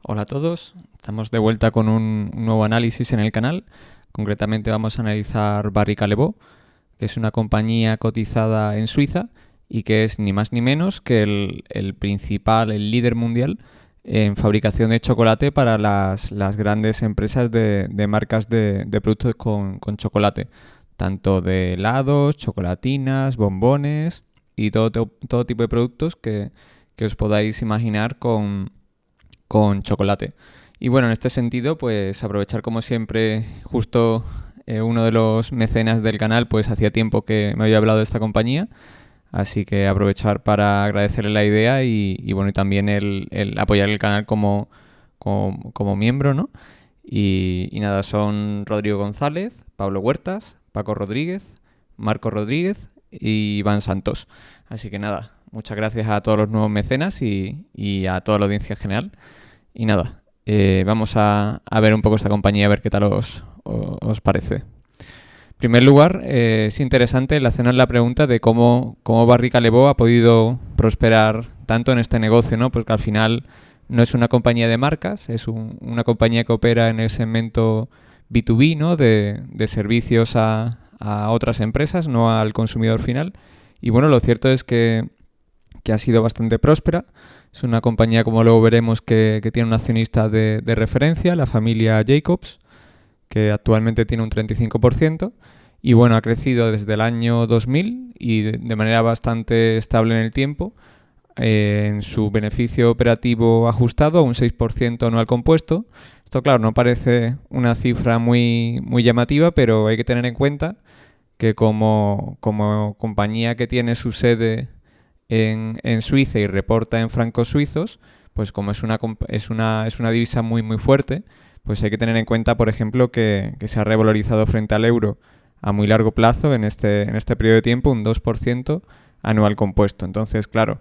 Hola a todos, estamos de vuelta con un nuevo análisis en el canal. Concretamente vamos a analizar Barry Callebaut, que es una compañía cotizada en Suiza y que es ni más ni menos que el principal, el líder mundial en fabricación de chocolate para las grandes empresas de marcas de productos con chocolate, tanto de helados, chocolatinas, bombones y todo tipo de productos que os podáis imaginar con chocolate. Y bueno, en este sentido, pues aprovechar como siempre, justo uno de los mecenas del canal, pues hacía tiempo que me había hablado de esta compañía, así que aprovechar para agradecerle la idea y bueno, y también el apoyar el canal como miembro, ¿no? Y nada, son Rodrigo González, Pablo Huertas, Paco Rodríguez, Marco Rodríguez y Iván Santos. Así que nada, muchas gracias a todos los nuevos mecenas y a toda la audiencia en general. Y nada, vamos a ver un poco esta compañía, a ver qué tal os parece. En primer lugar, es interesante el hacernos la pregunta de cómo Barry Callebaut ha podido prosperar tanto en este negocio, ¿no? Porque al final no es una compañía de marcas, es una compañía que opera en el segmento B2B, ¿no? De servicios a otras empresas, no al consumidor final. Y bueno, lo cierto es que ha sido bastante próspera. Es una compañía, como luego veremos, que tiene un accionista de referencia, la familia Jacobs, que actualmente tiene un 35%. Y bueno, ha crecido desde el año 2000 y de manera bastante estable en el tiempo, en su beneficio operativo ajustado a un 6% anual compuesto. Esto, claro, no parece una cifra muy llamativa, pero hay que tener en cuenta que como compañía que tiene su sede en Suiza y reporta en francos suizos, pues como es una divisa muy fuerte, pues hay que tener en cuenta, por ejemplo, que se ha revalorizado frente al euro a muy largo plazo en este periodo de tiempo un 2% anual compuesto. Entonces, claro,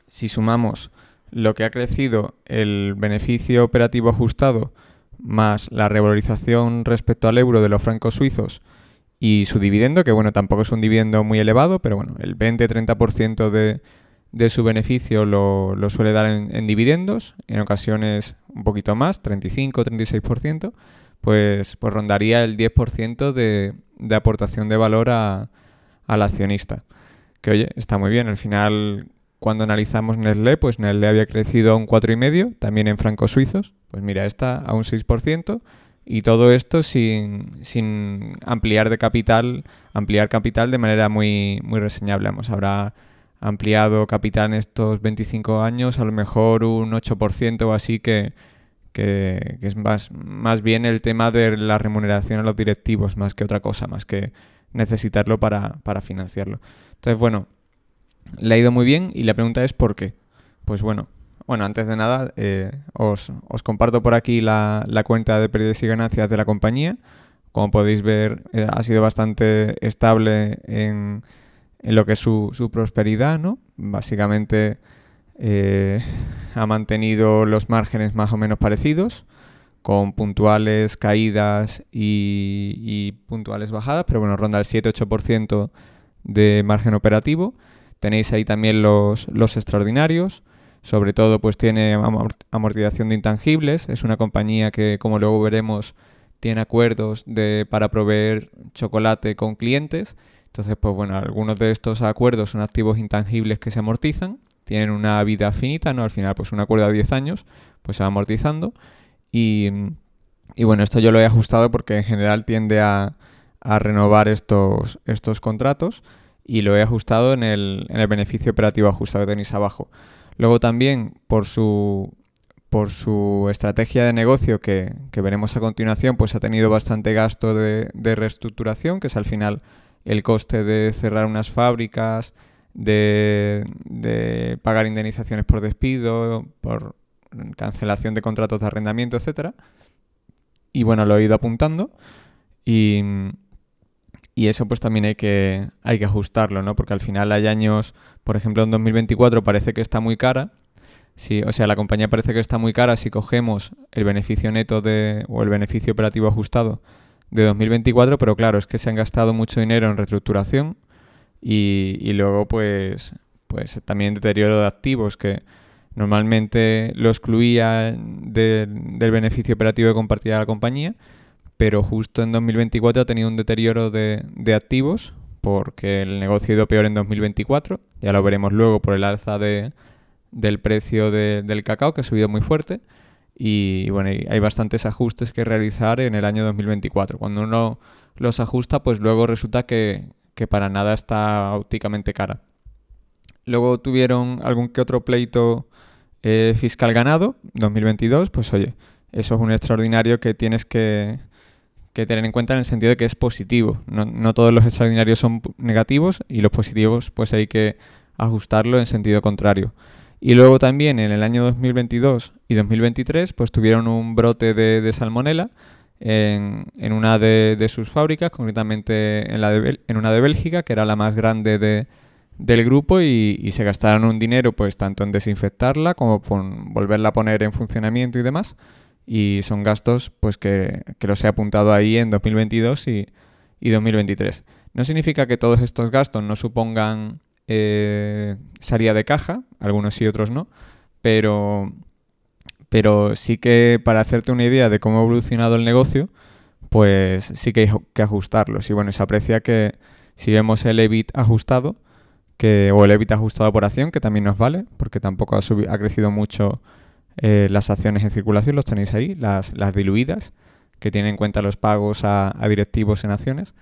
si sumamos lo que ha crecido el beneficio operativo ajustado más la revalorización respecto al euro de los francos suizos y su dividendo, que bueno, tampoco es un dividendo muy elevado, pero bueno, el 20-30% de su beneficio lo suele dar en dividendos, en ocasiones un poquito más, 35-36%, pues rondaría el 10% de aportación de valor al accionista. Que oye, está muy bien, al final cuando analizamos Nestlé, pues Nestlé había crecido a un 4,5%, también en francos suizos, pues mira, esta a un 6%, y todo esto sin ampliar capital de manera muy reseñable. Vamos, habrá ampliado capital en estos 25 años, a lo mejor un 8% o así, que es más bien el tema de la remuneración a los directivos, más que otra cosa, más que necesitarlo para financiarlo. Entonces, bueno, le ha ido muy bien y la pregunta es ¿por qué? Pues bueno, antes de nada, os comparto por aquí la cuenta de pérdidas y ganancias de la compañía. Como podéis ver, ha sido bastante estable en lo que es su prosperidad, ¿no? Básicamente ha mantenido los márgenes más o menos parecidos, con puntuales caídas y puntuales bajadas, pero bueno, ronda el 7-8% de margen operativo. Tenéis ahí también los extraordinarios. Sobre todo, pues tiene amortización de intangibles. Es una compañía que, como luego veremos, tiene acuerdos para proveer chocolate con clientes. Entonces, pues bueno, algunos de estos acuerdos son activos intangibles que se amortizan. Tienen una vida finita, ¿no? Al final, pues un acuerdo a 10 años, pues se va amortizando. Y bueno, esto yo lo he ajustado porque en general tiende a renovar estos contratos, y lo he ajustado en el beneficio operativo ajustado que tenéis abajo. Luego también por su estrategia de negocio que veremos a continuación, pues ha tenido bastante gasto de reestructuración, que es al final el coste de cerrar unas fábricas, de pagar indemnizaciones por despido, por cancelación de contratos de arrendamiento, etcétera. Y bueno, lo he ido apuntando y eso pues también hay que ajustarlo, ¿no? Porque al final hay años, por ejemplo en 2024 parece que está muy cara. Sí, o sea, la compañía parece que está muy cara si cogemos el beneficio neto o el beneficio operativo ajustado de 2024, pero claro, es que se han gastado mucho dinero en reestructuración y luego pues también deterioro de activos, que Normalmente lo excluía del beneficio operativo que compartía la compañía, pero justo en 2024 ha tenido un deterioro de activos porque el negocio ha ido peor en 2024. Ya lo veremos luego por el alza del precio del cacao, que ha subido muy fuerte. Y bueno, hay bastantes ajustes que realizar en el año 2024. Cuando uno los ajusta, pues luego resulta que para nada está ópticamente cara. Luego tuvieron algún que otro pleito fiscal ganado, 2022, pues oye, eso es un extraordinario que tienes que tener en cuenta en el sentido de que es positivo. No todos los extraordinarios son negativos y los positivos pues hay que ajustarlo en sentido contrario. Y luego también en el año 2022 y 2023 pues tuvieron un brote de salmonela en una de sus fábricas, concretamente en una de Bélgica, que era la más grande del grupo, y se gastaron un dinero pues tanto en desinfectarla como en volverla a poner en funcionamiento y demás. Y son gastos pues que los he apuntado ahí en 2022 y 2023. No significa que todos estos gastos no supongan salida de caja, algunos sí, otros no, pero sí que para hacerte una idea de cómo ha evolucionado el negocio, pues sí que hay que ajustarlos. Y bueno, se aprecia que si vemos el EBIT ajustado, o el EBIT ajustado por acción, que también nos vale, porque tampoco ha crecido mucho las acciones en circulación, los tenéis ahí, las diluidas, que tienen en cuenta los pagos a directivos en acciones,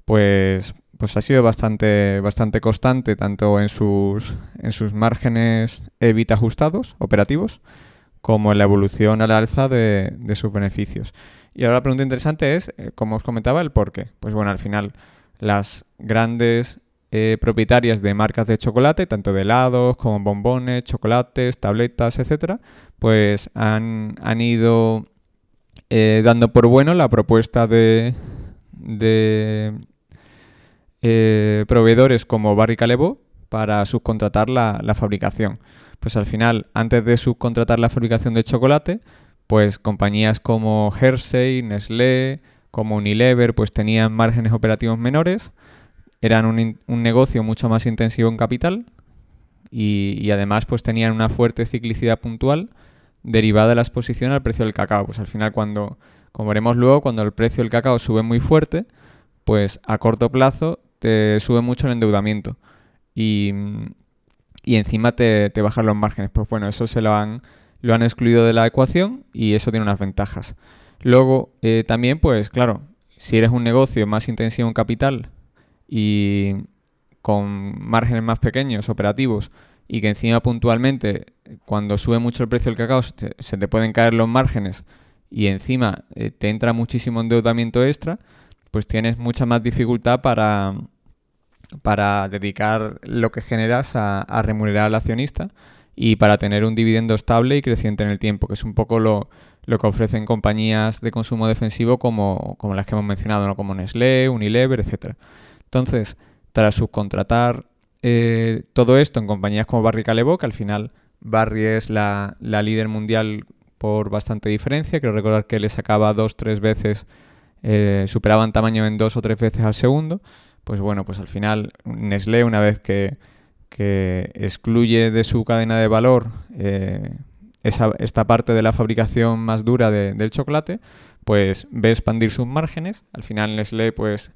pues ha sido bastante constante tanto en sus márgenes EBIT ajustados, operativos, como en la evolución al alza de sus beneficios. Y ahora la pregunta interesante es, como os comentaba, el por qué. Pues bueno, al final las grandes propietarias de marcas de chocolate, tanto de helados como bombones, chocolates, tabletas, etcétera, pues han ido dando por bueno la propuesta de proveedores como Barry Callebaut para subcontratar la fabricación. Pues al final, antes de subcontratar la fabricación de chocolate, pues compañías como Hershey, Nestlé, como Unilever, pues tenían márgenes operativos menores, eran un negocio mucho más intensivo en capital y además pues tenían una fuerte ciclicidad puntual derivada de la exposición al precio del cacao. Pues al final, como veremos luego, cuando el precio del cacao sube muy fuerte, pues a corto plazo te sube mucho el endeudamiento y encima te bajan los márgenes. Pues bueno, eso lo han excluido de la ecuación y eso tiene unas ventajas. Luego también, pues claro, si eres un negocio más intensivo en capital y con márgenes más pequeños, operativos, y que encima puntualmente, cuando sube mucho el precio del cacao, se te pueden caer los márgenes y encima te entra muchísimo endeudamiento extra, pues tienes mucha más dificultad para dedicar lo que generas a remunerar al accionista y para tener un dividendo estable y creciente en el tiempo, que es un poco lo que ofrecen compañías de consumo defensivo como las que hemos mencionado, ¿no? Como Nestlé, Unilever, etcétera. Entonces, tras subcontratar todo esto en compañías como Barry Callebaut, que al final Barry es la líder mundial por bastante diferencia, quiero recordar que le sacaba 2-3 veces, superaban tamaño en 2 o 3 veces al segundo, pues bueno, pues al final Nestlé, una vez que excluye de su cadena de valor esta parte de la fabricación más dura del chocolate, pues ve expandir sus márgenes. Al final Nestlé, pues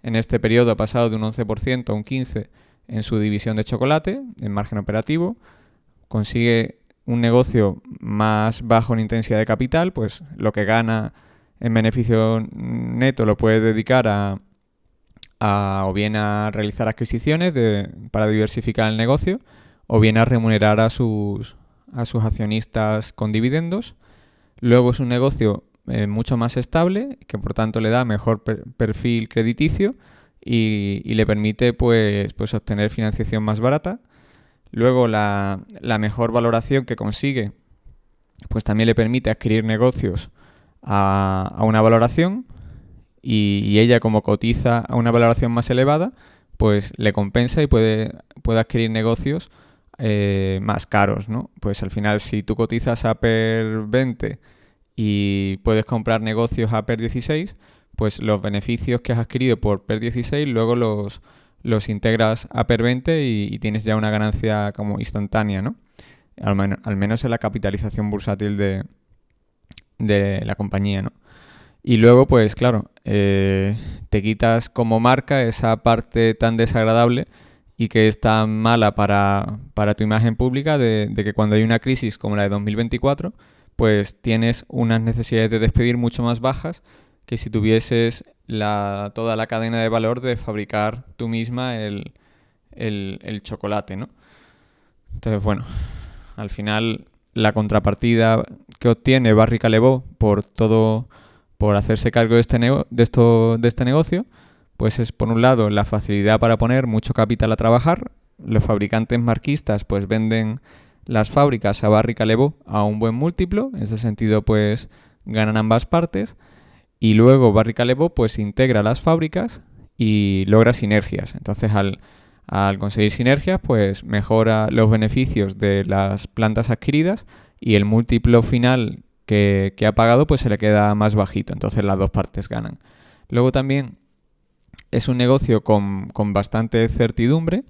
en este periodo ha pasado de un 11% a un 15% en su división de chocolate, en margen operativo, consigue un negocio más bajo en intensidad de capital, pues lo que gana en beneficio neto lo puede dedicar o bien a realizar adquisiciones para diversificar el negocio, o bien a remunerar a sus accionistas con dividendos. Luego es un negocio mucho más estable, que por tanto le da mejor perfil crediticio y le permite pues obtener financiación más barata. Luego la mejor valoración que consigue pues también le permite adquirir negocios a una valoración y ella, como cotiza a una valoración más elevada, pues le compensa y puede adquirir negocios más caros, ¿no? Pues al final, si tú cotizas a PER 20 y puedes comprar negocios a PER 16, pues los beneficios que has adquirido por PER 16 luego los integras a PER 20 y tienes ya una ganancia como instantánea, ¿no? al menos en la capitalización bursátil de la compañía, ¿no? Y luego, pues claro, te quitas como marca esa parte tan desagradable y que es tan mala para tu imagen pública de que cuando hay una crisis como la de 2024, pues tienes unas necesidades de despedir mucho más bajas que si tuvieses toda la cadena de valor de fabricar tú misma el chocolate, ¿no? Entonces, bueno, al final la contrapartida que obtiene Barry Callebaut por hacerse cargo de este negocio, pues es por un lado la facilidad para poner mucho capital a trabajar. Los fabricantes marquistas pues venden las fábricas a Barry Callebaut a un buen múltiplo, en ese sentido pues ganan ambas partes. Y luego Barry Callebaut pues integra las fábricas y logra sinergias. Entonces al conseguir sinergias pues mejora los beneficios de las plantas adquiridas y el múltiplo final que ha pagado pues se le queda más bajito. Entonces las dos partes ganan. Luego también es un negocio con bastante certidumbre,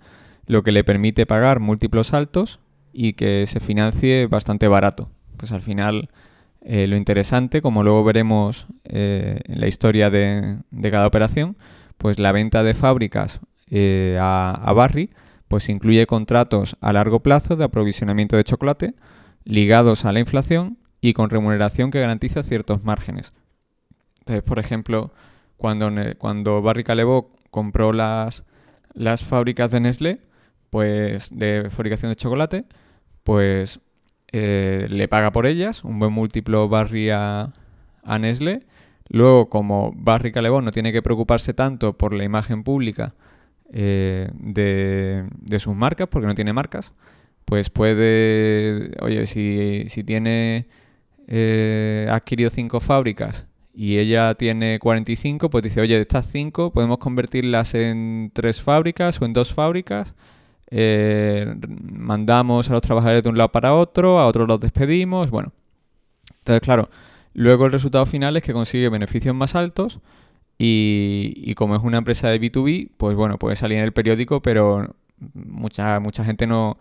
lo que le permite pagar múltiplos altos y que se financie bastante barato. Pues al final lo interesante, como luego veremos en la historia de cada operación, pues la venta de fábricas a Barry pues incluye contratos a largo plazo de aprovisionamiento de chocolate ligados a la inflación y con remuneración que garantiza ciertos márgenes. Entonces, por ejemplo, cuando Barry Callebaut compró las fábricas de Nestlé, pues de fabricación de chocolate, pues le paga por ellas, un buen múltiplo Barry a Nestlé. Luego, como Barry Callebaut no tiene que preocuparse tanto por la imagen pública de sus marcas, porque no tiene marcas, pues puede, oye, si tiene ha adquirido 5 fábricas y ella tiene 45, pues dice, oye, de estas 5 podemos convertirlas en 3 fábricas o en 2 fábricas. Mandamos a los trabajadores de un lado para otro, a otros los despedimos, bueno. Entonces, claro, luego el resultado final es que consigue beneficios más altos y como es una empresa de B2B, pues bueno, puede salir en el periódico, pero mucha gente no,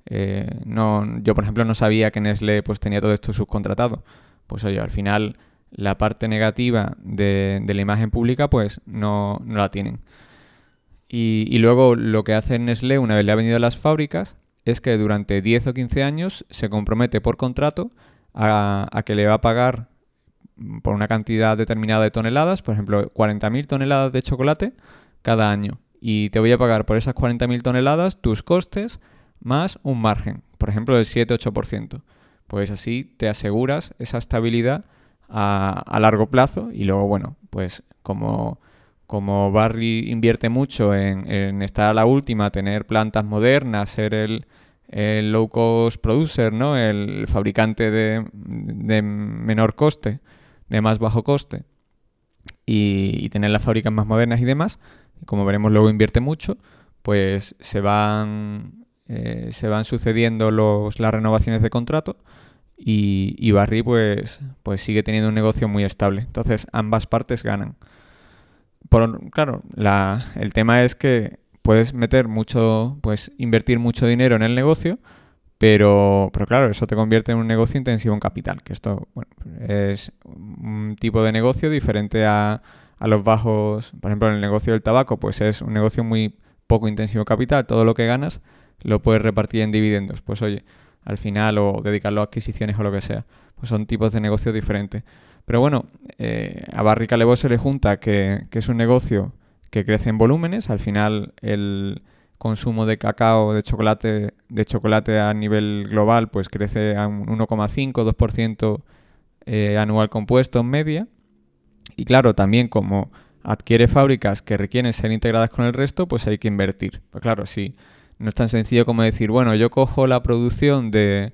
yo por ejemplo no sabía que Nestlé pues tenía todo esto subcontratado. Pues oye, al final la parte negativa de la imagen pública pues no la tienen. Y luego lo que hace Nestlé una vez le ha vendido las fábricas es que durante 10 o 15 años se compromete por contrato a que le va a pagar por una cantidad determinada de toneladas, por ejemplo 40.000 toneladas de chocolate cada año. Y te voy a pagar por esas 40.000 toneladas tus costes más un margen, por ejemplo del 7-8%. Pues así te aseguras esa estabilidad a largo plazo y luego, bueno, pues como Barry invierte mucho en estar a la última, tener plantas modernas, ser el low cost producer, ¿no? El fabricante de menor coste, de más bajo coste y tener las fábricas más modernas y demás, como veremos luego invierte mucho, pues se van sucediendo las renovaciones de contrato y Barry pues sigue teniendo un negocio muy estable. Entonces ambas partes ganan. Claro, el tema es que puedes invertir mucho dinero en el negocio, pero claro, eso te convierte en un negocio intensivo en capital, que esto es un tipo de negocio diferente a los bajos. Por ejemplo, en el negocio del tabaco, pues es un negocio muy poco intensivo en capital, todo lo que ganas lo puedes repartir en dividendos. Pues oye, al final, o dedicarlo a adquisiciones o lo que sea, pues son tipos de negocios diferentes. Pero bueno, a Barry Callebaut se le junta que es un negocio que crece en volúmenes. Al final el consumo de cacao, de chocolate a nivel global, pues crece a un 1,5-2% anual compuesto en media. Y claro, también como adquiere fábricas que requieren ser integradas con el resto, pues hay que invertir. Pues claro, sí, no es tan sencillo como decir, bueno, yo cojo la producción de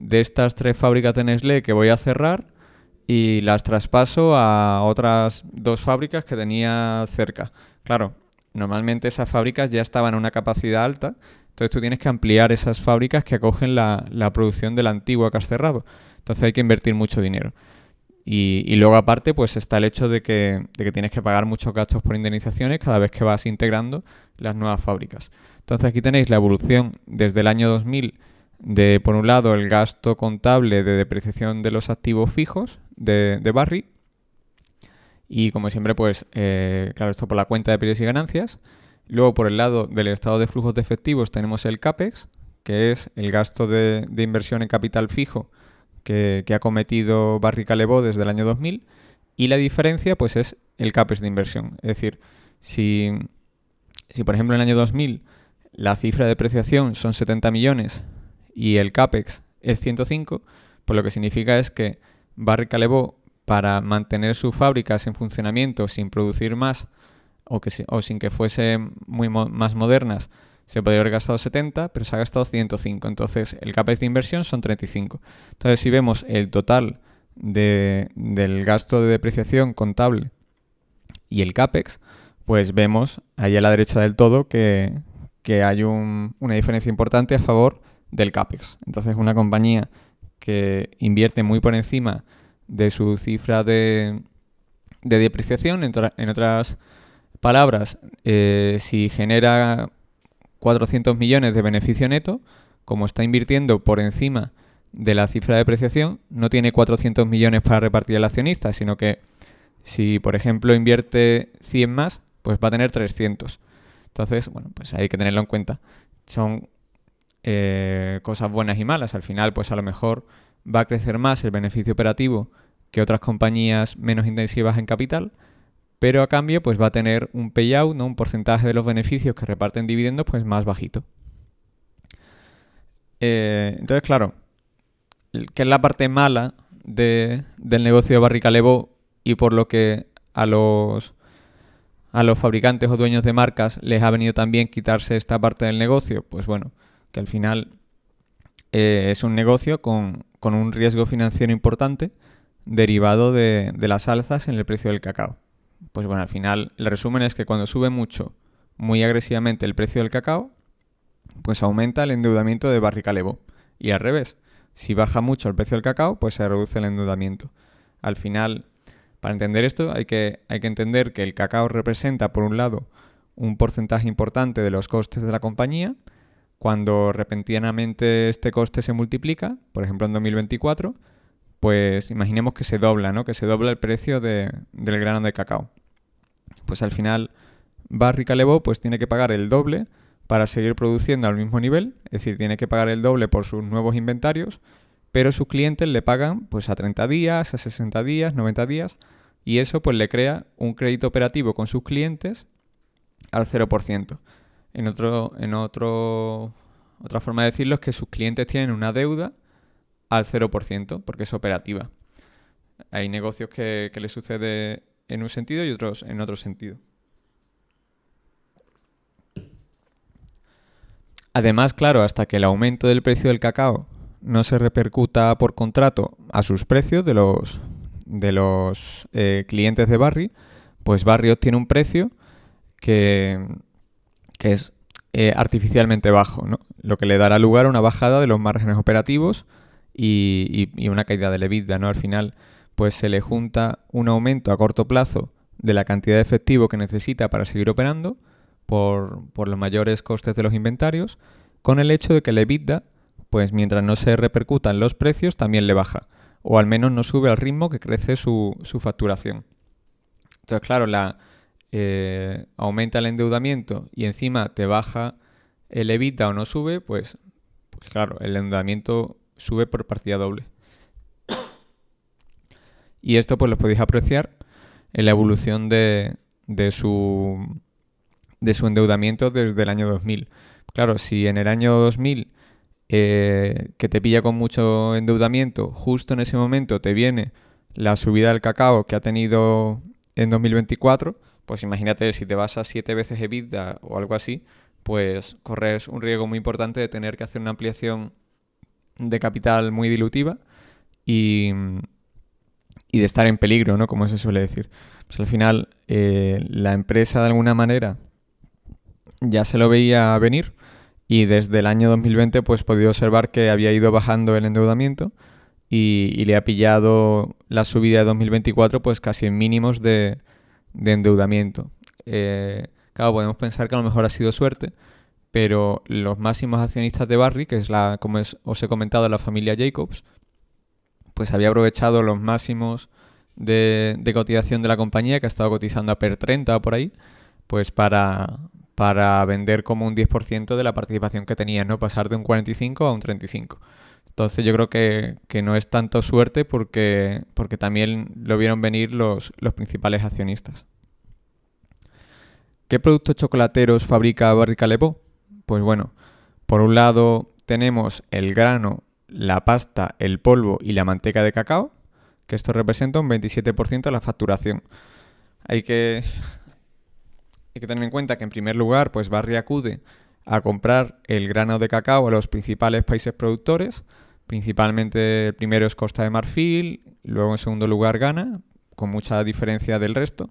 estas 3 fábricas de Nestlé que voy a cerrar y las traspaso a otras 2 fábricas que tenía cerca. Claro, normalmente esas fábricas ya estaban a una capacidad alta, entonces tú tienes que ampliar esas fábricas que acogen la producción de la antigua que has cerrado. Entonces hay que invertir mucho dinero. Y luego aparte pues está el hecho de que tienes que pagar muchos gastos por indemnizaciones cada vez que vas integrando las nuevas fábricas. Entonces aquí tenéis la evolución desde el año 2000 por un lado, el gasto contable de depreciación de los activos fijos de Barry. Y como siempre, pues, claro, esto por la cuenta de pérdidas y ganancias. Luego, por el lado del estado de flujos de efectivos, tenemos el CAPEX, que es el gasto de inversión en capital fijo que ha cometido Barry Callebaut desde el año 2000. Y la diferencia, pues, es el CAPEX de inversión. Es decir, si por ejemplo, en el año 2000 la cifra de depreciación son 70 millones y el CAPEX es 105, pues lo que significa es que Barry Callebaut, para mantener sus fábricas en funcionamiento sin producir más o sin que fuesen más modernas, se podría haber gastado 70, pero se ha gastado 105. Entonces, el CAPEX de inversión son 35. Entonces, si vemos el total del gasto de depreciación contable y el CAPEX, pues vemos ahí a la derecha del todo que hay una diferencia importante a favor del CAPEX. Entonces, una compañía que invierte muy por encima de su cifra de depreciación, en otras palabras, si genera 400 millones de beneficio neto, como está invirtiendo por encima de la cifra de depreciación, no tiene 400 millones para repartir al accionista, sino que si, por ejemplo, invierte 100 más, pues va a tener 300. Entonces, bueno, pues hay que tenerlo en cuenta. Son cosas buenas y malas. Al final, pues a lo mejor va a crecer más el beneficio operativo que otras compañías menos intensivas en capital, pero a cambio pues va a tener un payout, ¿no? Un porcentaje de los beneficios que reparten dividendos pues más bajito. Entonces, claro, ¿qué es la parte mala del negocio de Barry Callebaut y por lo que a los fabricantes o dueños de marcas les ha venido también quitarse esta parte del negocio? Pues bueno, que al final es un negocio con un riesgo financiero importante derivado de las alzas en el precio del cacao. Pues bueno, al final el resumen es que cuando sube mucho, muy agresivamente el precio del cacao, pues aumenta el endeudamiento de Barry Callebaut. Y al revés, si baja mucho el precio del cacao, pues se reduce el endeudamiento. Al final, para entender esto, hay que entender que el cacao representa, por un lado, un porcentaje importante de los costes de la compañía. Cuando repentinamente este coste se multiplica, por ejemplo en 2024, pues imaginemos que se dobla, ¿no? Que se dobla el precio del grano de cacao. Pues al final Barry Callebaut pues tiene que pagar el doble para seguir produciendo al mismo nivel, es decir, tiene que pagar el doble por sus nuevos inventarios, pero sus clientes le pagan pues a 30 días, a 60 días, 90 días, y eso pues le crea un crédito operativo con sus clientes al 0%. Otra forma de decirlo es que sus clientes tienen una deuda al 0%, porque es operativa. Hay negocios que les sucede en un sentido y otros en otro sentido. Además, claro, hasta que el aumento del precio del cacao no se repercuta por contrato a sus precios de los clientes de Barry, pues Barry obtiene un precio que es artificialmente bajo, ¿no? Lo que le dará lugar a una bajada de los márgenes operativos y una caída del EBITDA, ¿no? Al final, pues se le junta un aumento a corto plazo de la cantidad de efectivo que necesita para seguir operando por los mayores costes de los inventarios, con el hecho de que el EBITDA, pues mientras no se repercutan los precios, también le baja, o al menos no sube al ritmo que crece su facturación. Entonces, claro, aumenta el endeudamiento y encima te baja el EBITDA o no sube, pues claro, el endeudamiento sube por partida doble. Y esto pues lo podéis apreciar en la evolución de su endeudamiento desde el año 2000. Claro, si en el año 2000 que te pilla con mucho endeudamiento, justo en ese momento te viene la subida del cacao que ha tenido en 2024, pues imagínate si te vas a 7 veces EBITDA o algo así, pues corres un riesgo muy importante de tener que hacer una ampliación de capital muy dilutiva y de estar en peligro, ¿no? Como se suele decir. Pues al final la empresa de alguna manera ya se lo veía venir y desde el año 2020 pues podido observar que había ido bajando el endeudamiento y le ha pillado la subida de 2024 pues casi en mínimos de endeudamiento. Claro, podemos pensar que a lo mejor ha sido suerte, pero los máximos accionistas de Barry, que es os he comentado, la familia Jacobs, pues había aprovechado los máximos de cotización de la compañía, que ha estado cotizando a PER 30 o por ahí, pues para vender como un 10% de la participación que tenía, ¿no? Pasar de un 45 a un 35. Entonces yo creo que no es tanto suerte porque también lo vieron venir los principales accionistas. ¿Qué productos chocolateros fabrica Barry Callebaut? Pues bueno, por un lado tenemos el grano, la pasta, el polvo y la manteca de cacao, que esto representa un 27% de la facturación. Hay que tener en cuenta que en primer lugar, pues Barry acude a comprar el grano de cacao a los principales países productores. Principalmente el primero es Costa de Marfil, luego en segundo lugar Ghana, con mucha diferencia del resto.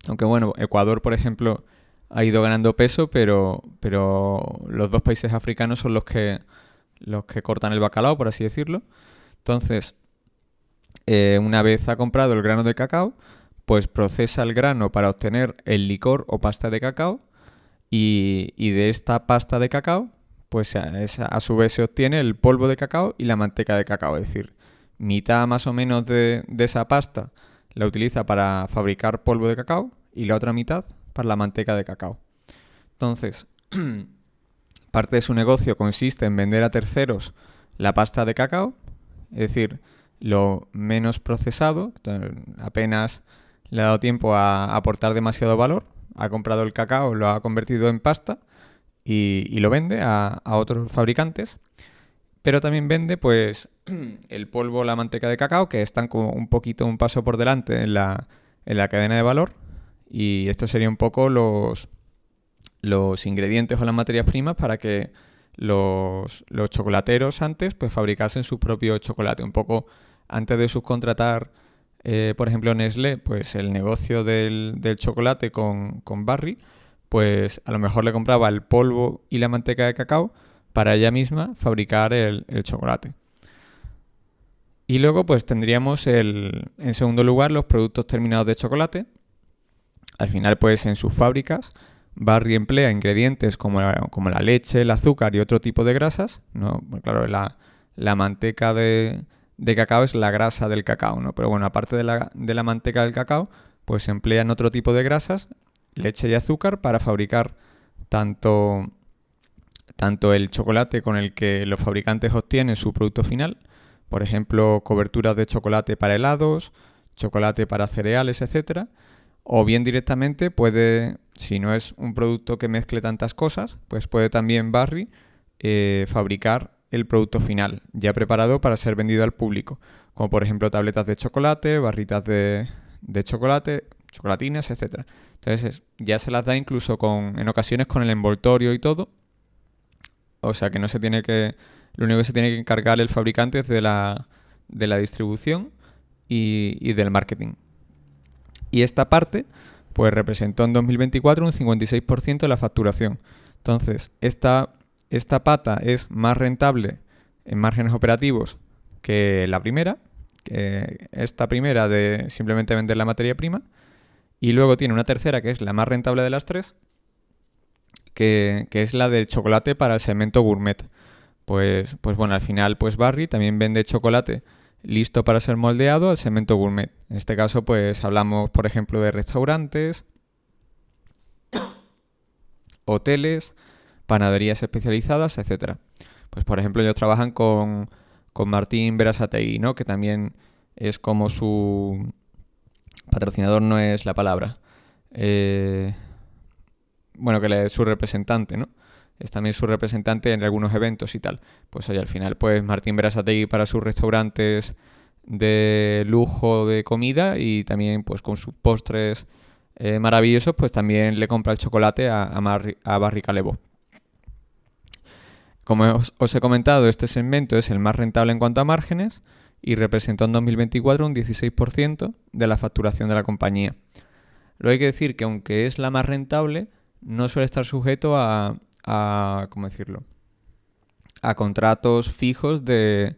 Aunque bueno, Ecuador, por ejemplo, ha ido ganando peso, pero los dos países africanos son los que cortan el bacalao, por así decirlo. Entonces, una vez ha comprado el grano de cacao, pues procesa el grano para obtener el licor o pasta de cacao y de esta pasta de cacao, pues a su vez se obtiene el polvo de cacao y la manteca de cacao. Es decir, mitad más o menos de esa pasta la utiliza para fabricar polvo de cacao y la otra mitad para la manteca de cacao. Entonces, parte de su negocio consiste en vender a terceros la pasta de cacao, es decir, lo menos procesado, apenas le ha dado tiempo a aportar demasiado valor, ha comprado el cacao, lo ha convertido en pasta y lo vende a otros fabricantes, pero también vende pues el polvo, la manteca de cacao, que están como un paso por delante en la cadena de valor, y esto sería un poco los ingredientes o las materias primas para que los chocolateros antes pues fabricasen su propio chocolate. Un poco antes de subcontratar, por ejemplo, Nestlé, pues el negocio del chocolate con Barry, pues a lo mejor le compraba el polvo y la manteca de cacao para ella misma fabricar el chocolate. Y luego pues tendríamos en segundo lugar los productos terminados de chocolate. Al final pues en sus fábricas Barry emplea ingredientes como la leche, el azúcar y otro tipo de grasas, ¿no? Pues claro, la manteca de cacao es la grasa del cacao, ¿no? Pero bueno, aparte de la manteca del cacao, pues se emplean otro tipo de grasas, leche y azúcar, para fabricar tanto el chocolate con el que los fabricantes obtienen su producto final, por ejemplo, coberturas de chocolate para helados, chocolate para cereales, etcétera, o bien directamente puede, si no es un producto que mezcle tantas cosas, pues puede también Barry fabricar el producto final ya preparado para ser vendido al público, como por ejemplo tabletas de chocolate, barritas de chocolate, chocolatinas, etcétera. Entonces ya se las da incluso en ocasiones con el envoltorio y todo. O sea que lo único que se tiene que encargar el fabricante es de la distribución y del marketing. Y esta parte pues representó en 2024 un 56% de la facturación. Entonces, esta pata es más rentable en márgenes operativos que la primera, que esta primera de simplemente vender la materia prima, y luego tiene una tercera que es la más rentable de las tres, que es la del chocolate para el segmento gourmet. Pues bueno, al final pues Barry también vende chocolate listo para ser moldeado al segmento gourmet. En este caso pues hablamos por ejemplo de restaurantes, hoteles, panaderías especializadas, etcétera. Pues por ejemplo ellos trabajan con Martín Berasategui, ¿no? Que también es como su patrocinador, no es la palabra. Bueno, que es su representante, ¿no? Es también su representante en algunos eventos y tal. Pues oye, al final, pues Martín Berasategui para sus restaurantes de lujo de comida y también pues con sus postres maravillosos, pues también le compra el chocolate a Barry Callebaut. Como os he comentado, este segmento es el más rentable en cuanto a márgenes y representó en 2024 un 16% de la facturación de la compañía. Luego hay que decir que aunque es la más rentable, no suele estar sujeto a ¿cómo decirlo? A contratos fijos de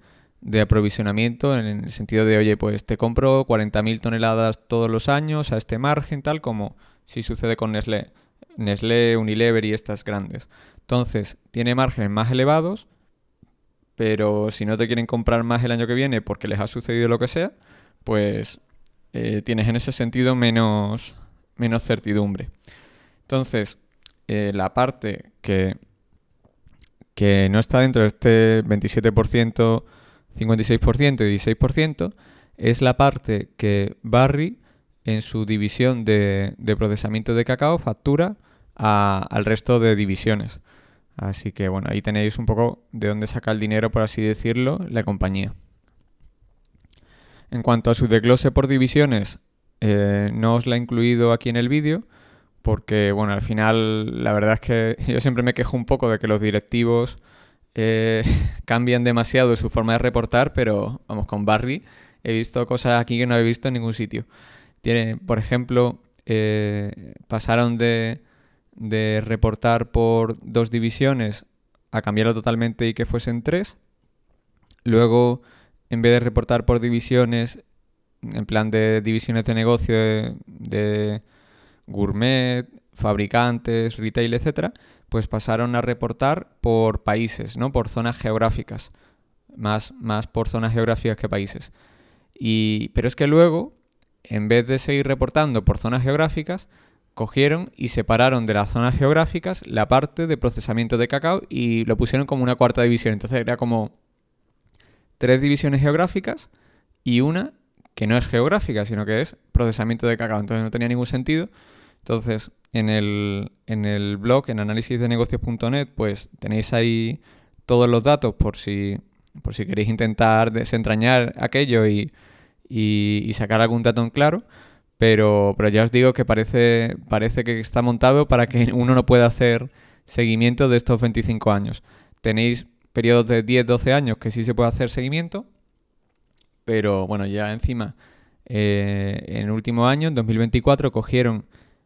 aprovisionamiento, en el sentido de, oye, pues te compro 40.000 toneladas todos los años a este margen, tal como si sucede con Nestlé. Nestlé, Unilever y estas grandes. Entonces, tiene márgenes más elevados, pero si no te quieren comprar más el año que viene porque les ha sucedido lo que sea, pues tienes en ese sentido menos certidumbre. Entonces, la parte que no está dentro de este 27%, 56% y 16%, es la parte que Barry, en su división de procesamiento de cacao, factura al resto de divisiones. Así que bueno, ahí tenéis un poco de dónde saca el dinero, por así decirlo, la compañía. En cuanto a su desglose por divisiones, no os la he incluido aquí en el vídeo, porque bueno, al final la verdad es que yo siempre me quejo un poco de que los directivos cambian demasiado su forma de reportar, pero vamos, con Barry he visto cosas aquí que no he visto en ningún sitio. Tiene, por ejemplo, pasaron de reportar por 2 divisiones a cambiarlo totalmente y que fuesen 3. Luego, en vez de reportar por divisiones, en plan de divisiones de negocio de gourmet, fabricantes, retail, etcétera, pues pasaron a reportar por países, ¿no? Por zonas geográficas. Más por zonas geográficas que países. Pero es que luego, en vez de seguir reportando por zonas geográficas, cogieron y separaron de las zonas geográficas la parte de procesamiento de cacao y lo pusieron como una cuarta división. Entonces era como 3 divisiones geográficas y una que no es geográfica, sino que es procesamiento de cacao. Entonces no tenía ningún sentido. Entonces, en el blog, en análisisdenegocios.net, pues tenéis ahí todos los datos por si queréis intentar desentrañar aquello y sacar algún dato en claro. Pero ya os digo que parece que está montado para que uno no pueda hacer seguimiento de estos 25 años. Tenéis periodos de 10-12 años que sí se puede hacer seguimiento, pero bueno, ya encima, en el último año, en 2024, cogieron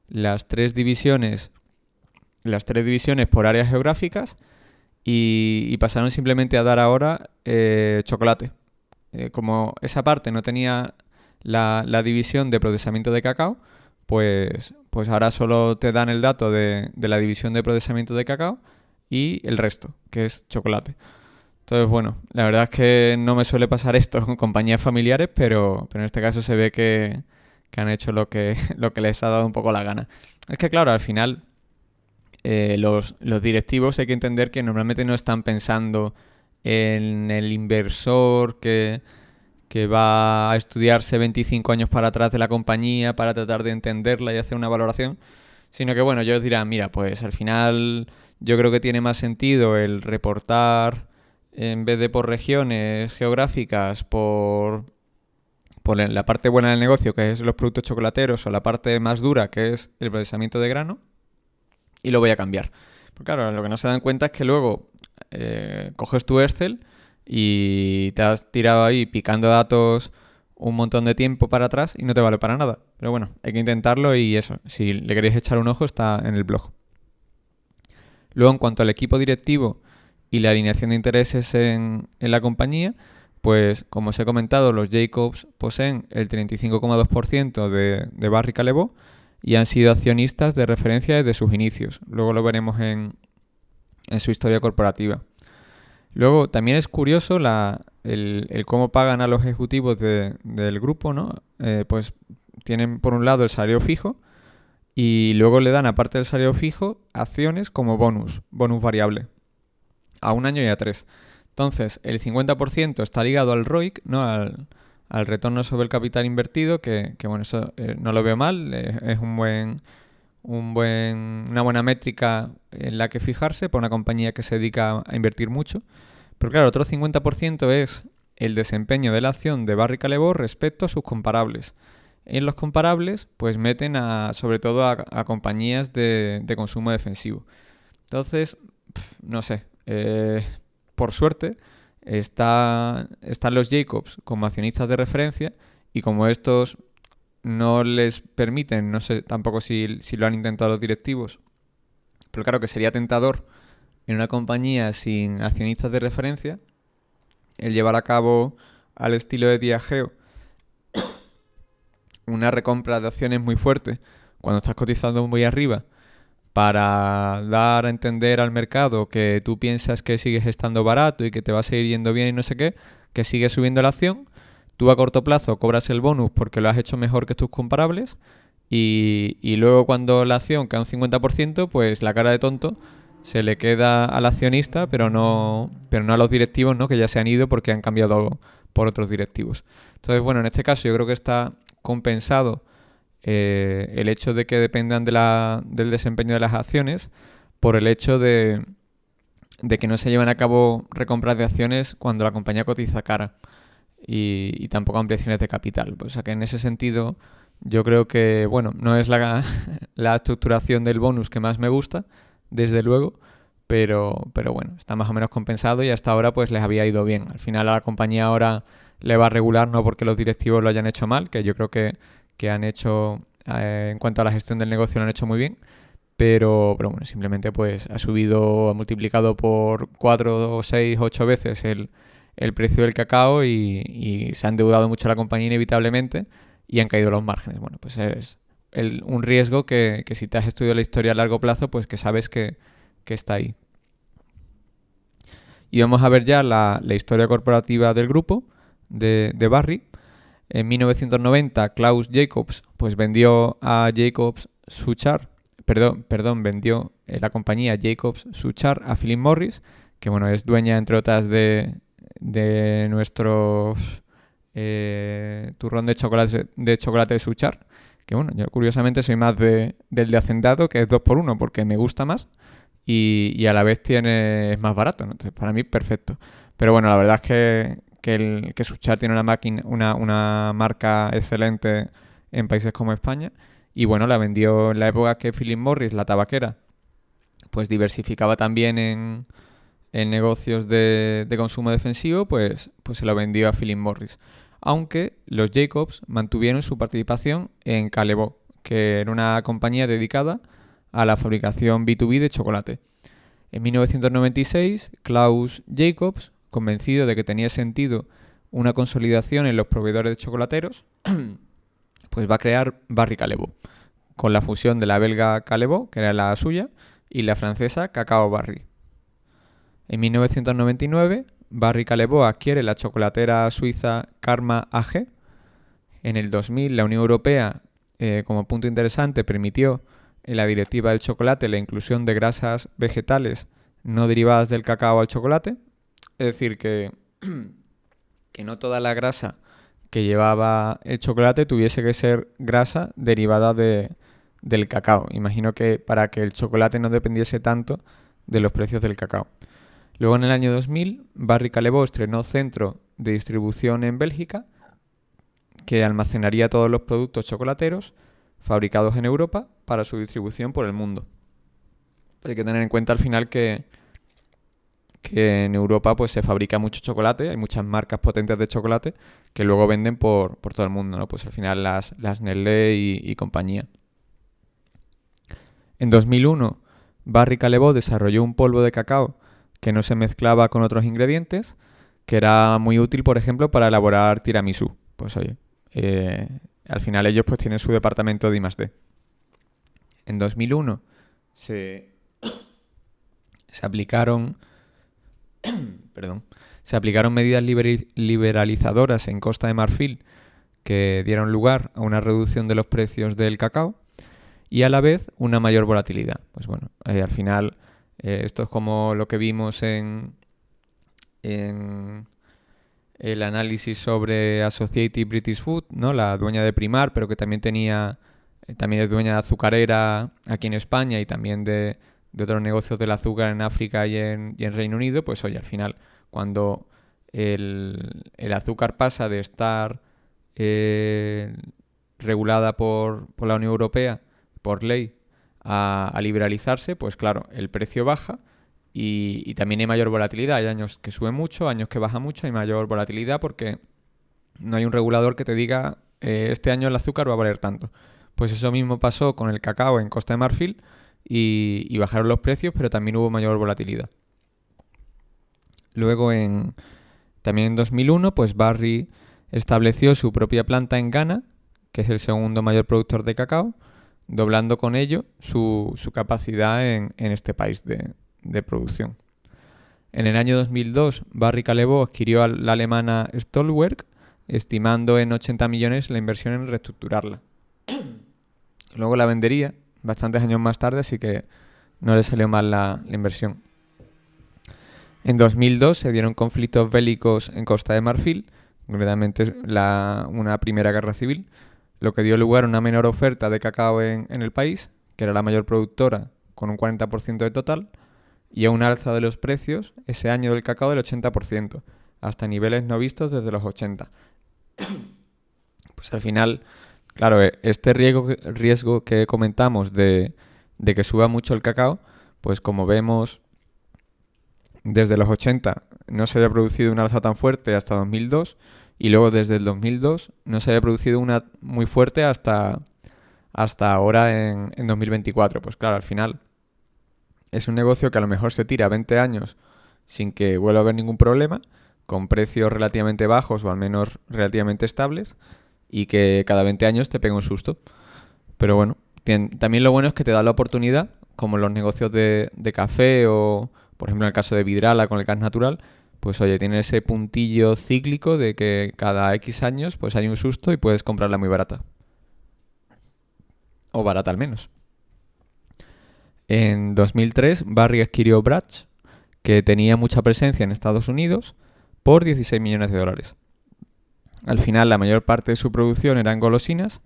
las tres divisiones por áreas geográficas y pasaron simplemente a dar ahora chocolate. Como esa parte no tenía la división de procesamiento de cacao, pues ahora solo te dan el dato de la división de procesamiento de cacao y el resto, que es chocolate. Entonces, bueno, la verdad es que no me suele pasar esto con compañías familiares, pero en este caso se ve que han hecho lo que les ha dado un poco la gana. Es que claro, al final los directivos hay que entender que normalmente no están pensando en el inversor que va a estudiarse 25 años para atrás de la compañía para tratar de entenderla y hacer una valoración, sino que bueno, ellos dirán, mira, pues al final yo creo que tiene más sentido el reportar en vez de por regiones geográficas, por la parte buena del negocio, que es los productos chocolateros, o la parte más dura, que es el procesamiento de grano, y lo voy a cambiar. Porque claro, lo que no se dan cuenta es que luego coges tu Excel y te has tirado ahí picando datos un montón de tiempo para atrás y no te vale para nada. Pero bueno, hay que intentarlo y eso, si le queréis echar un ojo está en el blog. Luego, en cuanto al equipo directivo y la alineación de intereses en la compañía, pues como os he comentado, los Jacobs poseen el 35,2% de Barry Callebaut y han sido accionistas de referencia desde sus inicios. Luego lo veremos en su historia corporativa. Luego, también es curioso el cómo pagan a los ejecutivos del grupo, ¿no? Pues tienen por un lado el salario fijo y luego le dan, aparte del salario fijo, acciones como bonus variable, a 1 año y a 3. Entonces, el 50% está ligado al ROIC, ¿no? Al retorno sobre el capital invertido, que bueno, eso no lo veo mal, es una buena métrica en la que fijarse para una compañía que se dedica a invertir mucho. Pero claro, otro 50% es el desempeño de la acción de Barry Callebaut respecto a sus comparables. En los comparables, pues meten sobre todo a compañías de consumo defensivo. Entonces, no sé, por suerte están los Jacobs como accionistas de referencia y como estos no les permiten, no sé tampoco si lo han intentado los directivos, pero claro que sería tentador en una compañía sin accionistas de referencia el llevar a cabo al estilo de Diageo una recompra de acciones muy fuerte cuando estás cotizando muy arriba para dar a entender al mercado que tú piensas que sigues estando barato y que te va a seguir yendo bien y no sé qué, que sigue subiendo la acción. Tú a corto plazo cobras el bonus porque lo has hecho mejor que tus comparables y luego cuando la acción cae un 50%, pues la cara de tonto se le queda al accionista, pero no a los directivos, ¿no? Que ya se han ido porque han cambiado por otros directivos. Entonces, bueno, en este caso yo creo que está compensado el hecho de que dependan del desempeño de las acciones por el hecho de que no se llevan a cabo recompras de acciones cuando la compañía cotiza cara y tampoco ampliaciones de capital. O sea que en ese sentido yo creo que, bueno, no es la estructuración del bonus que más me gusta, desde luego, pero bueno, está más o menos compensado y hasta ahora pues les había ido bien. Al final a la compañía ahora le va a regular, no porque los directivos lo hayan hecho mal, que yo creo que han hecho, en cuanto a la gestión del negocio, lo han hecho muy bien. Pero bueno, simplemente pues ha multiplicado por 4, 6, 8 veces el precio del cacao y se ha endeudado mucho la compañía inevitablemente y han caído los márgenes. Bueno, pues es un riesgo que si te has estudiado la historia a largo plazo, pues que sabes que está ahí. Y vamos a ver ya la historia corporativa del grupo de Barry. En 1990, Klaus Jacobs pues vendió a Jacobs Suchard, vendió la compañía Jacobs Suchard a Philip Morris, que bueno, es dueña entre otras de nuestros turrón de chocolate de Suchard, que bueno, yo curiosamente soy más del de Hacendado, que es 2x1 porque me gusta más y a la vez es más barato, ¿no? Entonces, para mí perfecto. Pero bueno, la verdad es que Suchard tiene una marca excelente en países como España y bueno, la vendió en la época que Philip Morris, la tabaquera, pues diversificaba también en negocios de consumo defensivo, pues se lo vendió a Philip Morris. Aunque los Jacobs mantuvieron su participación en Callebaut, que era una compañía dedicada a la fabricación B2B de chocolate. En 1996, Klaus Jacobs, convencido de que tenía sentido una consolidación en los proveedores de chocolateros, pues va a crear Barry Callebaut, con la fusión de la belga Callebaut, que era la suya, y la francesa Cacao Barry. En 1999, Barry Callebaut adquiere la chocolatera suiza Karma AG. En el 2000, la Unión Europea, como punto interesante, permitió en la directiva del chocolate la inclusión de grasas vegetales no derivadas del cacao al chocolate. Es decir, que no toda la grasa que llevaba el chocolate tuviese que ser grasa derivada del cacao. Imagino que para que el chocolate no dependiese tanto de los precios del cacao. Luego en el año 2000, Barry Callebaut estrenó centro de distribución en Bélgica que almacenaría todos los productos chocolateros fabricados en Europa para su distribución por el mundo. Hay que tener en cuenta al final que en Europa pues se fabrica mucho chocolate, hay muchas marcas potentes de chocolate que luego venden por todo el mundo, ¿no? Pues al final las Nestlé y compañía. En 2001, Barry Callebaut desarrolló un polvo de cacao que no se mezclaba con otros ingredientes, que era muy útil, por ejemplo, para elaborar tiramisú. Pues oye, al final ellos pues tienen su departamento de I+D. En 2001 se aplicaron medidas liberalizadoras en Costa de Marfil que dieron lugar a una reducción de los precios del cacao y a la vez una mayor volatilidad. Pues bueno, al final esto es como lo que vimos en el análisis sobre Associated British Food, ¿no? La dueña de Primar, pero que también es dueña de azucarera aquí en España y también de otros negocios del azúcar en África y en Reino Unido. Pues oye, al final, cuando el azúcar pasa de estar regulada por la Unión Europea, por ley, a liberalizarse, pues claro, el precio baja y también hay mayor volatilidad. Hay años que sube mucho, años que baja mucho, hay mayor volatilidad porque no hay un regulador que te diga este año el azúcar va a valer tanto. Pues eso mismo pasó con el cacao en Costa de Marfil y bajaron los precios, pero también hubo mayor volatilidad. Luego también en 2001, pues Barry estableció su propia planta en Ghana, que es el segundo mayor productor de cacao, doblando con ello su capacidad en este país de producción. En el año 2002, Barry Callebaut adquirió a la alemana Stolwerk, estimando en 80 millones la inversión en reestructurarla. Luego la vendería bastantes años más tarde, así que no le salió mal la inversión. En 2002 se dieron conflictos bélicos en Costa de Marfil, concretamente una primera guerra civil, lo que dio lugar a una menor oferta de cacao en el país, que era la mayor productora con un 40% de total, y a un alza de los precios ese año del cacao del 80%, hasta niveles no vistos desde los 80. Pues al final, claro, este riesgo que comentamos de que suba mucho el cacao, pues como vemos, desde los 80 no se había producido una alza tan fuerte hasta 2002, y luego desde el 2002 no se había producido una muy fuerte hasta ahora en 2024. Pues claro, al final es un negocio que a lo mejor se tira 20 años sin que vuelva a haber ningún problema, con precios relativamente bajos o al menos relativamente estables, y que cada 20 años te pega un susto. Pero bueno, también lo bueno es que te da la oportunidad, como los negocios de café o, por ejemplo, en el caso de Vidrala con el gas natural, pues oye, tiene ese puntillo cíclico de que cada X años pues hay un susto y puedes comprarla muy barata. O barata al menos. En 2003, Barry adquirió Bratz, que tenía mucha presencia en Estados Unidos, por 16 millones de dólares. Al final, la mayor parte de su producción eran golosinas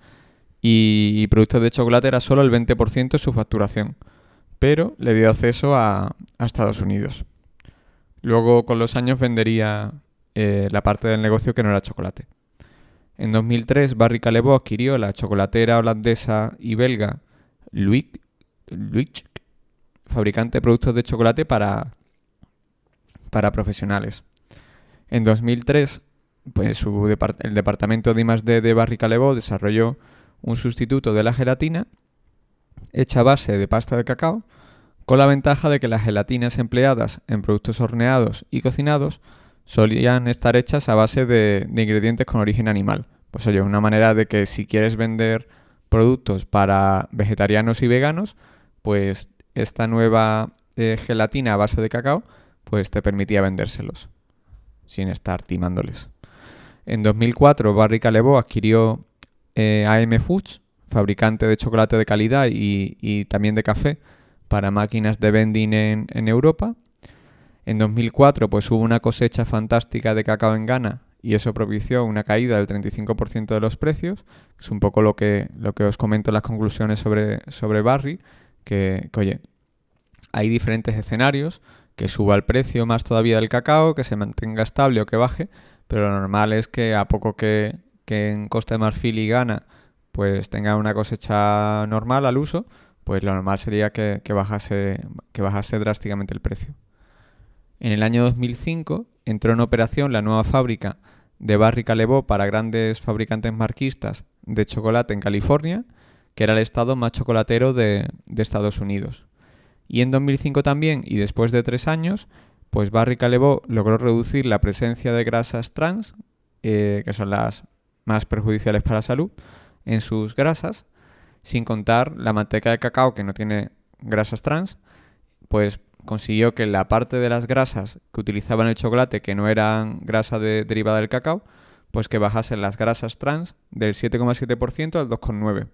y productos de chocolate era solo el 20% de su facturación, pero le dio acceso a Estados Unidos. Luego, con los años, vendería la parte del negocio que no era chocolate. En 2003, Barry Callebaut adquirió la chocolatera holandesa y belga Luik, fabricante de productos de chocolate para profesionales. En 2003, pues el departamento de I+D de Barry Callebaut desarrolló un sustituto de la gelatina hecha a base de pasta de cacao, con la ventaja de que las gelatinas empleadas en productos horneados y cocinados solían estar hechas a base de ingredientes con origen animal. Pues oye, una manera de que si quieres vender productos para vegetarianos y veganos, pues esta nueva gelatina a base de cacao pues te permitía vendérselos sin estar timándoles. En 2004, Barry Callebaut adquirió AM Foods, fabricante de chocolate de calidad y también de café para máquinas de vending en Europa. En 2004 pues hubo una cosecha fantástica de cacao en Ghana y eso propició una caída del 35% de los precios. Es un poco lo que os comento en las conclusiones sobre Barry, que oye, hay diferentes escenarios, que suba el precio más todavía del cacao, que se mantenga estable o que baje, pero lo normal es que a poco que en Costa de Marfil y Ghana pues tenga una cosecha normal al uso, pues lo normal sería que bajase drásticamente el precio. En el año 2005 entró en operación la nueva fábrica de Barry Callebaut para grandes fabricantes marquistas de chocolate en California, que era el estado más chocolatero de Estados Unidos. Y en 2005 también, y después de 3 años, pues Barry Callebaut logró reducir la presencia de grasas trans, que son las más perjudiciales para la salud, en sus grasas, sin contar la manteca de cacao, que no tiene grasas trans, pues consiguió que la parte de las grasas que utilizaban el chocolate, que no eran grasa derivada del cacao, pues que bajasen las grasas trans del 7,7% al 2,9%,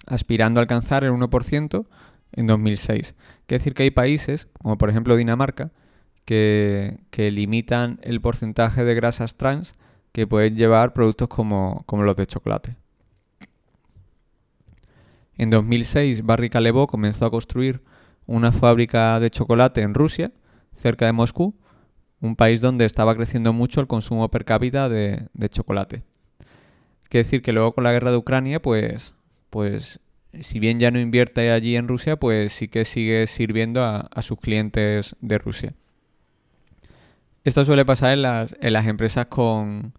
aspirando a alcanzar el 1% en 2006. Quiere decir que hay países, como por ejemplo Dinamarca, que limitan el porcentaje de grasas trans que pueden llevar productos como los de chocolate. En 2006, Barry Callebaut comenzó a construir una fábrica de chocolate en Rusia, cerca de Moscú, un país donde estaba creciendo mucho el consumo per cápita de chocolate. Quiere decir que luego con la guerra de Ucrania, pues si bien ya no invierte allí en Rusia, pues sí que sigue sirviendo a sus clientes de Rusia. Esto suele pasar en las empresas con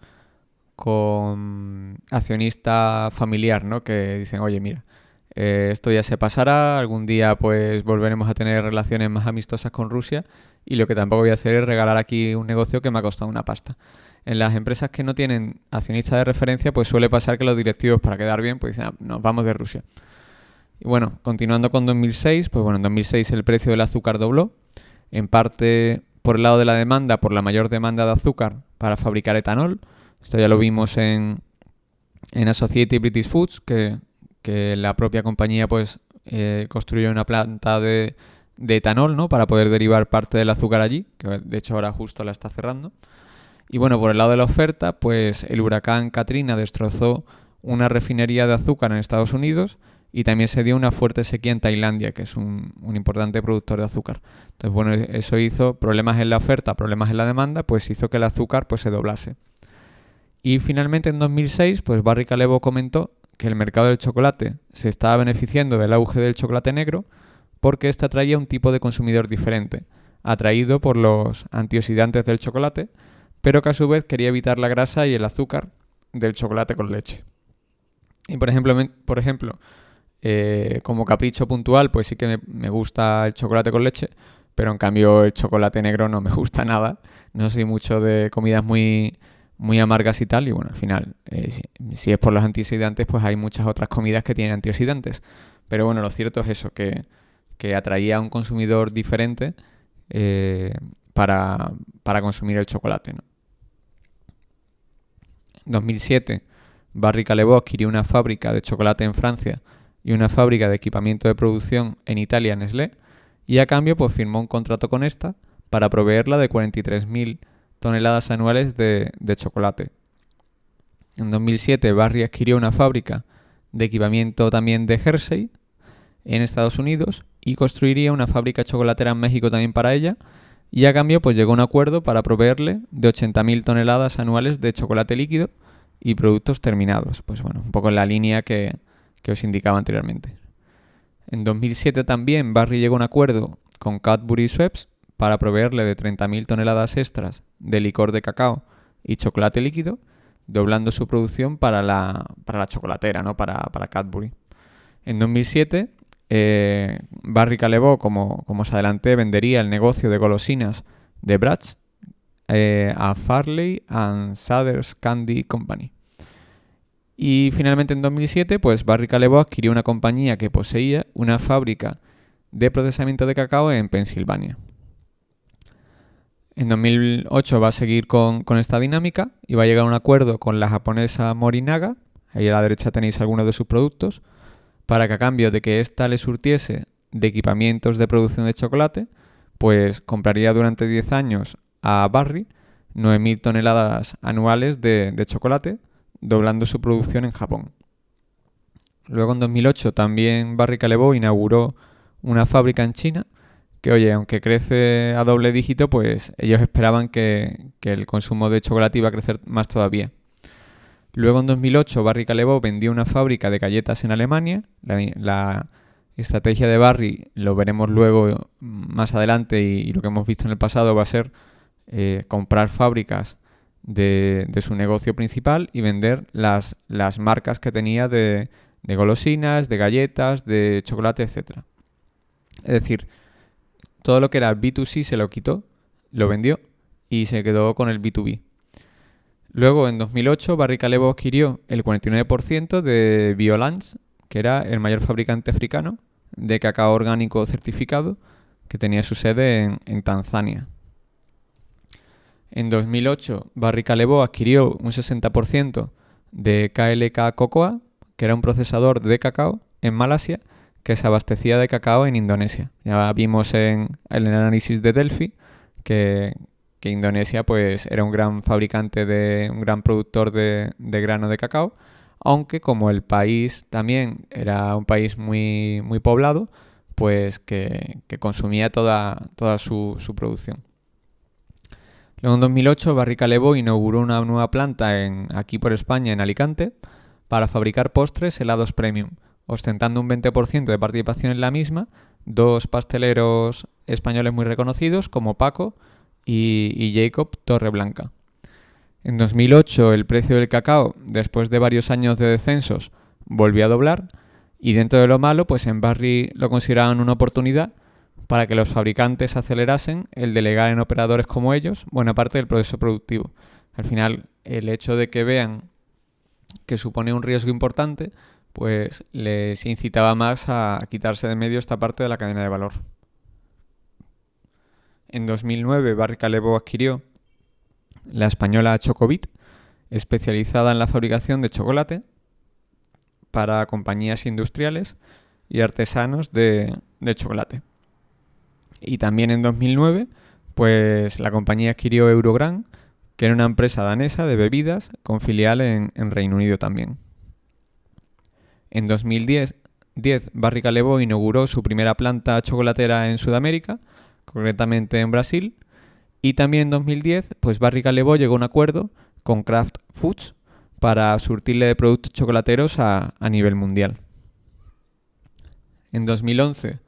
accionista familiar, ¿no? Que dicen, oye, mira, esto ya se pasará, algún día pues volveremos a tener relaciones más amistosas con Rusia y lo que tampoco voy a hacer es regalar aquí un negocio que me ha costado una pasta. En las empresas que no tienen accionistas de referencia, pues suele pasar que los directivos, para quedar bien, pues dicen, nos vamos de Rusia. Y bueno, continuando con 2006, pues bueno, en 2006 el precio del azúcar dobló, en parte por el lado de la demanda, por la mayor demanda de azúcar para fabricar etanol. Esto ya lo vimos en Associated British Foods, que la propia compañía pues construyó una planta de etanol, ¿no? Para poder derivar parte del azúcar allí, que de hecho ahora justo la está cerrando. Y bueno, por el lado de la oferta, pues el huracán Katrina destrozó una refinería de azúcar en Estados Unidos y también se dio una fuerte sequía en Tailandia, que es un importante productor de azúcar. Entonces, bueno, eso hizo problemas en la oferta, problemas en la demanda, pues hizo que el azúcar pues se doblase. Y finalmente en 2006, pues Barry Callebaut comentó que el mercado del chocolate se estaba beneficiando del auge del chocolate negro porque éste atraía un tipo de consumidor diferente, atraído por los antioxidantes del chocolate, pero que a su vez quería evitar la grasa y el azúcar del chocolate con leche. Y por ejemplo, como capricho puntual, pues sí que me gusta el chocolate con leche, pero en cambio el chocolate negro no me gusta nada. No soy mucho de comidas muy amargas y tal, y bueno, al final, si es por los antioxidantes, pues hay muchas otras comidas que tienen antioxidantes. Pero bueno, lo cierto es eso, que atraía a un consumidor diferente para consumir el chocolate, ¿no? En 2007, Barry Callebaut adquirió una fábrica de chocolate en Francia y una fábrica de equipamiento de producción en Italia, Nestlé, y a cambio pues firmó un contrato con esta para proveerla de 43.000 toneladas anuales de chocolate. En 2007, Barry adquirió una fábrica de equipamiento también de Hershey en Estados Unidos y construiría una fábrica chocolatera en México también para ella, y a cambio pues llegó a un acuerdo para proveerle de 80.000 toneladas anuales de chocolate líquido y productos terminados. Pues bueno, un poco en la línea que os indicaba anteriormente. En 2007 también Barry llegó a un acuerdo con Cadbury Schweppes para proveerle de 30.000 toneladas extras de licor de cacao y chocolate líquido, doblando su producción para la chocolatera, ¿no? Para Cadbury. En 2007, Barry Callebaut, como os adelanté, vendería el negocio de golosinas de Bratz a Farley and Sanders Candy Company. Y finalmente en 2007, pues Barry Callebaut adquirió una compañía que poseía una fábrica de procesamiento de cacao en Pensilvania. En 2008 va a seguir con esta dinámica y va a llegar a un acuerdo con la japonesa Morinaga, ahí a la derecha tenéis algunos de sus productos, para que a cambio de que ésta le surtiese de equipamientos de producción de chocolate, pues compraría durante 10 años a Barry 9.000 toneladas anuales de chocolate, doblando su producción en Japón. Luego en 2008 también Barry Callebaut inauguró una fábrica en China que, oye, aunque crece a doble dígito, pues ellos esperaban que el consumo de chocolate iba a crecer más todavía. Luego en 2008 Barry Callebaut vendió una fábrica de galletas en Alemania. La estrategia de Barry, lo veremos luego más adelante y lo que hemos visto en el pasado, va a ser comprar fábricas de su negocio principal y vender las marcas que tenía de golosinas, de galletas, de chocolate, etc. Es decir, todo lo que era B2C se lo quitó, lo vendió y se quedó con el B2B. Luego, en 2008, Barry Callebaut adquirió el 49% de Biolands, que era el mayor fabricante africano de cacao orgánico certificado, que tenía su sede en Tanzania. En 2008, Barry Callebaut adquirió un 60% de KLK Cocoa, que era un procesador de cacao en Malasia, que se abastecía de cacao en Indonesia. Ya vimos en el análisis de Delphi que Indonesia pues era un gran fabricante, un gran productor de grano de cacao, aunque como el país también era un país muy, muy poblado, pues que consumía toda su producción. Luego en 2008 Barry Callebaut inauguró una nueva planta aquí por España, en Alicante, para fabricar postres helados premium, ostentando un 20% de participación en la misma, dos pasteleros españoles muy reconocidos como Paco y Jacob Torreblanca. En 2008 el precio del cacao, después de varios años de descensos, volvió a doblar y dentro de lo malo, pues en Barry lo consideraban una oportunidad para que los fabricantes acelerasen el delegar en operadores como ellos buena parte del proceso productivo. Al final, el hecho de que vean que supone un riesgo importante, pues les incitaba más a quitarse de medio esta parte de la cadena de valor. En 2009, Barry Callebaut adquirió la española Chocobit, especializada en la fabricación de chocolate para compañías industriales y artesanos de chocolate. Y también en 2009, pues la compañía adquirió Eurogran, que era una empresa danesa de bebidas con filial en Reino Unido también. En 2010, Barry Callebaut inauguró su primera planta chocolatera en Sudamérica, concretamente en Brasil. Y también en 2010, pues Barry Callebaut llegó a un acuerdo con Kraft Foods para surtirle de productos chocolateros a nivel mundial. En 2011,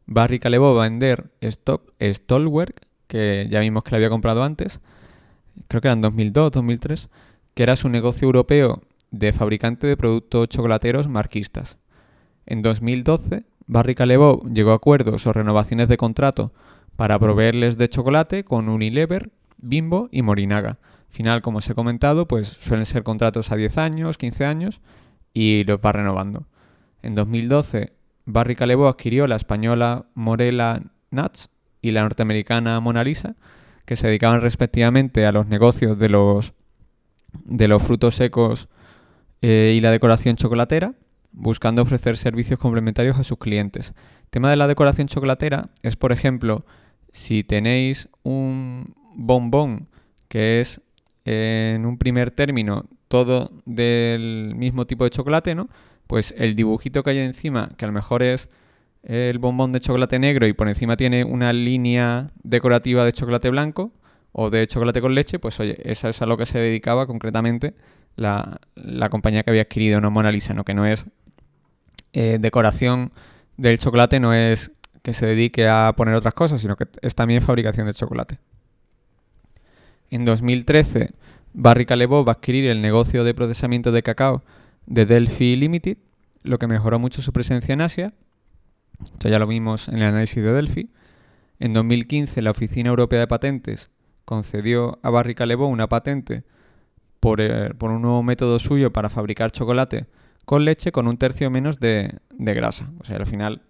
Barry Callebaut va a vender Stolwerk, que ya vimos que lo había comprado antes, creo que era en 2002, 2003, que era su negocio europeo de fabricante de productos chocolateros marquistas. En 2012, Barry Callebaut llegó a acuerdos o renovaciones de contrato para proveerles de chocolate con Unilever, Bimbo y Morinaga. Al final, como os he comentado, pues suelen ser contratos a 10 años, 15 años y los va renovando. En 2012, Barry Callebaut adquirió la española Morella Nuts y la norteamericana Mona Lisa, que se dedicaban respectivamente a los negocios de los frutos secos y la decoración chocolatera, buscando ofrecer servicios complementarios a sus clientes. El tema de la decoración chocolatera es, por ejemplo, si tenéis un bombón que es en un primer término todo del mismo tipo de chocolate, ¿no? Pues el dibujito que hay encima, que a lo mejor es el bombón de chocolate negro y por encima tiene una línea decorativa de chocolate blanco o de chocolate con leche, pues oye, eso es a lo que se dedicaba concretamente la compañía que había adquirido, no Mona Lisa, ¿no? Que no es decoración del chocolate, no es que se dedique a poner otras cosas, sino que es también fabricación de chocolate. En 2013, Barry Callebaut va a adquirir el negocio de procesamiento de cacao de Delphi Limited, lo que mejoró mucho su presencia en Asia. Esto ya lo vimos en el análisis de Delphi. En 2015, la Oficina Europea de Patentes concedió a Barry Callebaut una patente por un nuevo método suyo para fabricar chocolate con leche con 1/3 menos de grasa. O sea, al final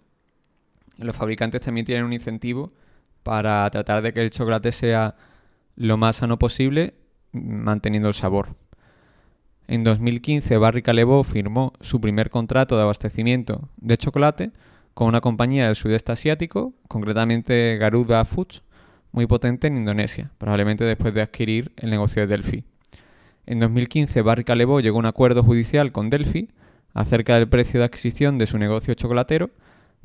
los fabricantes también tienen un incentivo para tratar de que el chocolate sea lo más sano posible, manteniendo el sabor. En 2015, Barry Callebaut firmó su primer contrato de abastecimiento de chocolate con una compañía del sudeste asiático, concretamente Garuda Foods, muy potente en Indonesia, probablemente después de adquirir el negocio de Delphi. En 2015, Barry Callebaut llegó a un acuerdo judicial con Delphi acerca del precio de adquisición de su negocio chocolatero,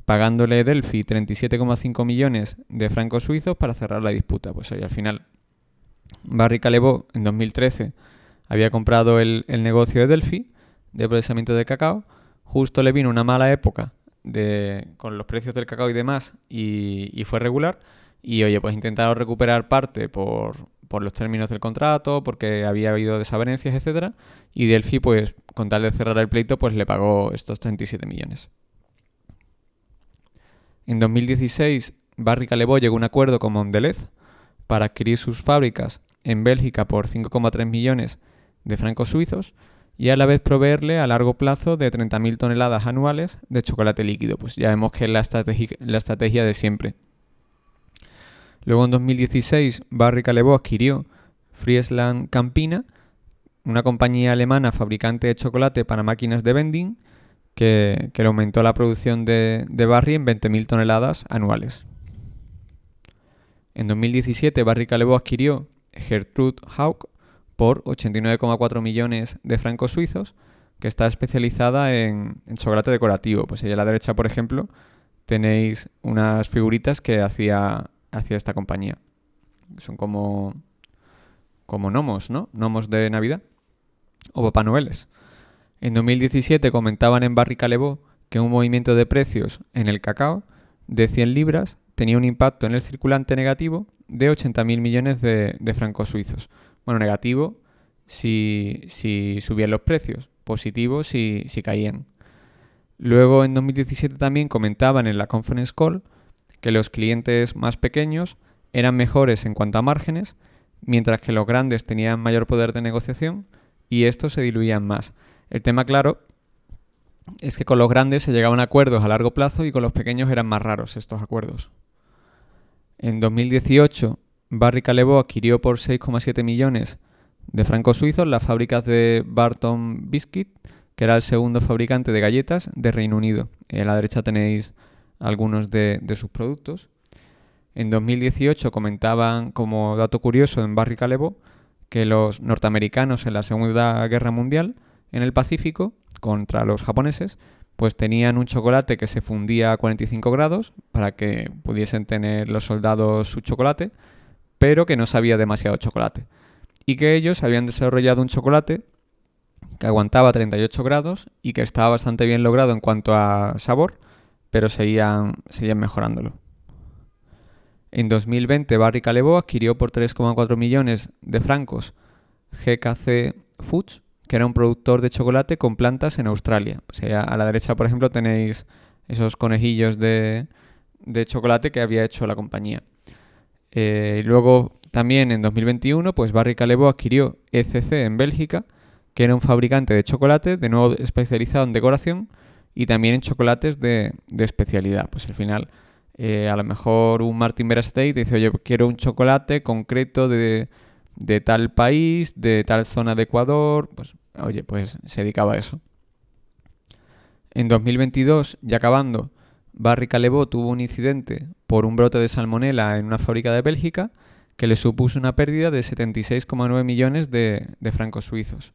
pagándole Delphi 37,5 millones de francos suizos para cerrar la disputa. Pues ahí al final, Barry Callebaut en 2013 había comprado el negocio de Delphi de procesamiento de cacao. Justo le vino una mala época con los precios del cacao y demás y fue regular. Y oye, pues intentaron recuperar parte por los términos del contrato, porque había habido desavenencias, etcétera. Y Delphi, pues con tal de cerrar el pleito, pues le pagó estos 37 millones. En 2016, Barry Callebaut llegó a un acuerdo con Mondelez para adquirir sus fábricas en Bélgica por 5,3 millones de francos suizos y a la vez proveerle a largo plazo de 30.000 toneladas anuales de chocolate líquido. Pues ya vemos que es la estrategia de siempre. Luego en 2016, Barry Callebaut adquirió Friesland Campina, una compañía alemana fabricante de chocolate para máquinas de vending, que le aumentó la producción de Barry en 20.000 toneladas anuales. En 2017, Barry Callebaut adquirió Gertrude Haug por 89,4 millones de francos suizos, que está especializada en chocolate decorativo. Pues ahí a la derecha, por ejemplo, tenéis unas figuritas que hacía esta compañía. Son como gnomos, ¿no? Gnomos de Navidad o Papá Noeles. En 2017 comentaban en Barry Callebaut que un movimiento de precios en el cacao de 100 libras tenía un impacto en el circulante negativo de 80.000 millones de francos suizos. Bueno, negativo si subían los precios, positivo si caían. Luego en 2017 también comentaban en la conference call que los clientes más pequeños eran mejores en cuanto a márgenes, mientras que los grandes tenían mayor poder de negociación y estos se diluían más. El tema, claro, es que con los grandes se llegaban a acuerdos a largo plazo y con los pequeños eran más raros estos acuerdos. En 2018, Barry Callebaut adquirió por 6,7 millones de francos suizos las fábricas de Barton Biscuit, que era el segundo fabricante de galletas de Reino Unido. A la derecha tenéis algunos de sus productos. En 2018 comentaban como dato curioso en Barry Callebaut que los norteamericanos en la Segunda Guerra Mundial en el Pacífico contra los japoneses pues tenían un chocolate que se fundía a 45 grados para que pudiesen tener los soldados su chocolate, pero que no sabía demasiado chocolate. Y que ellos habían desarrollado un chocolate que aguantaba 38 grados y que estaba bastante bien logrado en cuanto a sabor, pero seguían mejorándolo. En 2020, Barry Callebaut adquirió por 3,4 millones de francos GKC Foods, que era un productor de chocolate con plantas en Australia. O sea, a la derecha, por ejemplo, tenéis esos conejillos de chocolate que había hecho la compañía. Luego, también en 2021, pues Barry Callebaut adquirió ECC en Bélgica, que era un fabricante de chocolate, de nuevo especializado en decoración y también en chocolates de especialidad. Pues al final, a lo mejor un Martin Verastegui te dice, oye, quiero un chocolate concreto de tal país, de tal zona de Ecuador, pues oye, pues se dedicaba a eso. En 2022, ya acabando, Barry Callebaut tuvo un incidente por un brote de salmonela en una fábrica de Bélgica que le supuso una pérdida de 76,9 millones de francos suizos.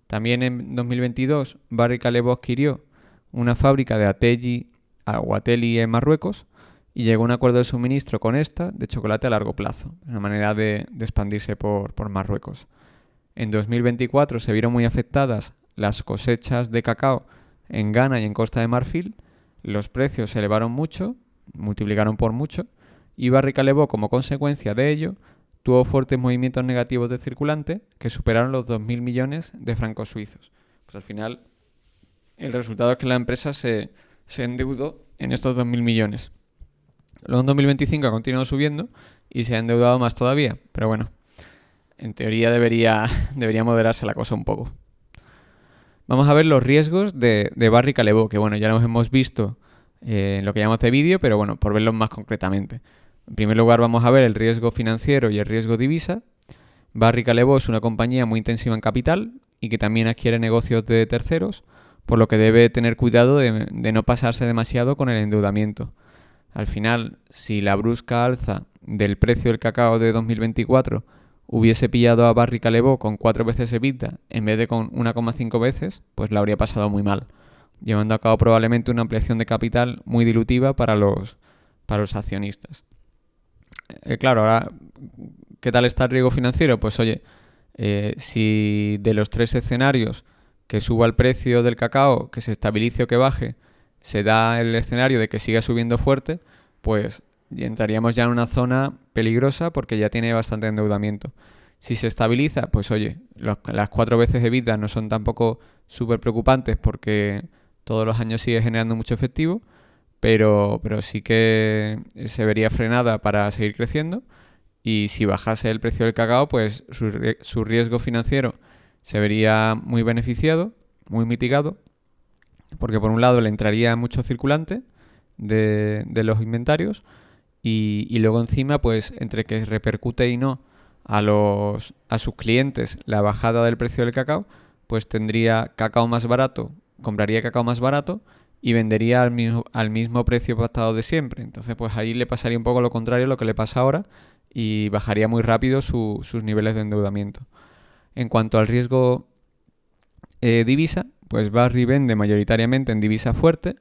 También en 2022, Barry Callebaut adquirió una fábrica de Ateli en Marruecos y llegó a un acuerdo de suministro con esta de chocolate a largo plazo, una manera de expandirse por Marruecos. En 2024 se vieron muy afectadas las cosechas de cacao en Ghana y en Costa de Marfil, los precios se elevaron mucho, multiplicaron por mucho, y Barry Callebaut, como consecuencia de ello, tuvo fuertes movimientos negativos de circulante que superaron los 2.000 millones de francos suizos. Pues al final, el resultado es que la empresa se endeudó en estos 2.000 millones. Luego en 2025 ha continuado subiendo y se ha endeudado más todavía, pero bueno, en teoría debería moderarse la cosa un poco. Vamos a ver los riesgos de Barry Callebaut, que bueno, ya los hemos visto en lo que llamamos de vídeo, pero bueno, por verlos más concretamente. En primer lugar vamos a ver el riesgo financiero y el riesgo divisa. Barry Callebaut es una compañía muy intensiva en capital y que también adquiere negocios de terceros, por lo que debe tener cuidado de no pasarse demasiado con el endeudamiento. Al final, si la brusca alza del precio del cacao de 2024 hubiese pillado a Barry Callebaut con 4 veces EBITDA en vez de con 1,5 veces, pues la habría pasado muy mal, llevando a cabo probablemente una ampliación de capital muy dilutiva para los accionistas. Claro, ahora, ¿qué tal está el riesgo financiero? Pues oye, si de los 3 escenarios, que suba el precio del cacao, que se estabilice o que baje, se da el escenario de que siga subiendo fuerte, pues entraríamos ya en una zona peligrosa porque ya tiene bastante endeudamiento. Si se estabiliza, pues oye, las 4 veces EBITDA no son tampoco súper preocupantes porque todos los años sigue generando mucho efectivo, pero sí que se vería frenada para seguir creciendo. Y si bajase el precio del cacao, pues su riesgo financiero se vería muy beneficiado, muy mitigado, porque por un lado le entraría mucho circulante de los inventarios y luego encima, pues entre que repercute y no a sus clientes la bajada del precio del cacao, pues tendría cacao más barato, compraría cacao más barato y vendería al mismo precio pactado de siempre. Entonces, pues ahí le pasaría un poco lo contrario a lo que le pasa ahora y bajaría muy rápido sus niveles de endeudamiento. En cuanto al riesgo divisa, pues Barry vende mayoritariamente en divisa fuerte,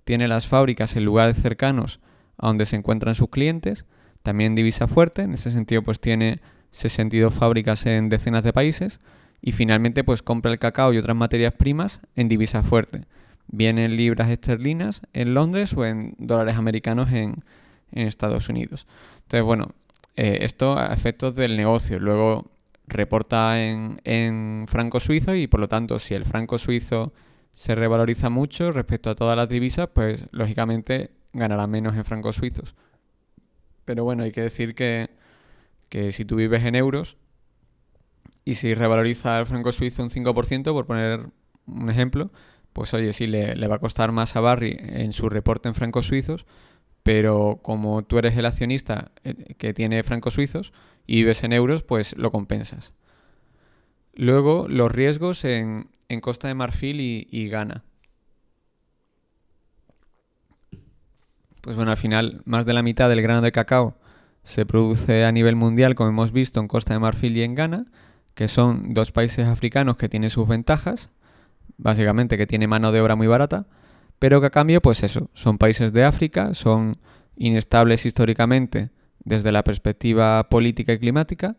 tiene las fábricas en lugares cercanos a donde se encuentran sus clientes, también en divisa fuerte, en ese sentido pues tiene 62 fábricas en decenas de países y finalmente pues compra el cacao y otras materias primas en divisa fuerte, bien en libras esterlinas en Londres o en dólares americanos en Estados Unidos. Entonces bueno, esto a efectos del negocio, luego reporta en franco suizo y por lo tanto si el franco suizo se revaloriza mucho respecto a todas las divisas, pues lógicamente ganará menos en francos suizos. Pero bueno, hay que decir que si tú vives en euros y si revaloriza el franco suizo un 5%, por poner un ejemplo, pues oye, sí, le va a costar más a Barry en su reporte en francos suizos, pero como tú eres el accionista que tiene francos suizos y vives en euros, pues lo compensas. Luego, los riesgos en Costa de Marfil y Ghana. Pues bueno, al final, más de la mitad del grano de cacao se produce a nivel mundial, como hemos visto, en Costa de Marfil y en Ghana, que son dos países africanos que tienen sus ventajas, básicamente que tiene mano de obra muy barata, pero que a cambio, pues eso, son países de África, son inestables históricamente desde la perspectiva política y climática,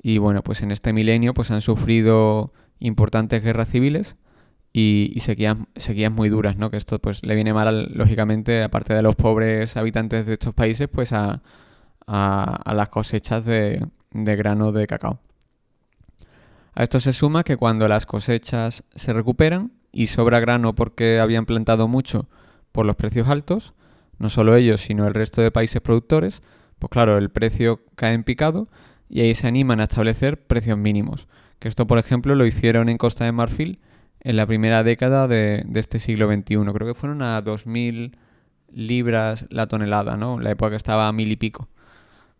y bueno, pues en este milenio pues han sufrido importantes guerras civiles y sequías muy duras, ¿no? Que esto pues le viene mal, lógicamente, aparte de los pobres habitantes de estos países, pues a las cosechas de grano de cacao. A esto se suma que cuando las cosechas se recuperan y sobra grano porque habían plantado mucho por los precios altos, no solo ellos, sino el resto de países productores, pues claro, el precio cae en picado y ahí se animan a establecer precios mínimos. Que esto, por ejemplo, lo hicieron en Costa de Marfil en la primera década de este siglo XXI. Creo que fueron a 2.000 libras la tonelada, ¿no? La época que estaba a 1.000 y pico.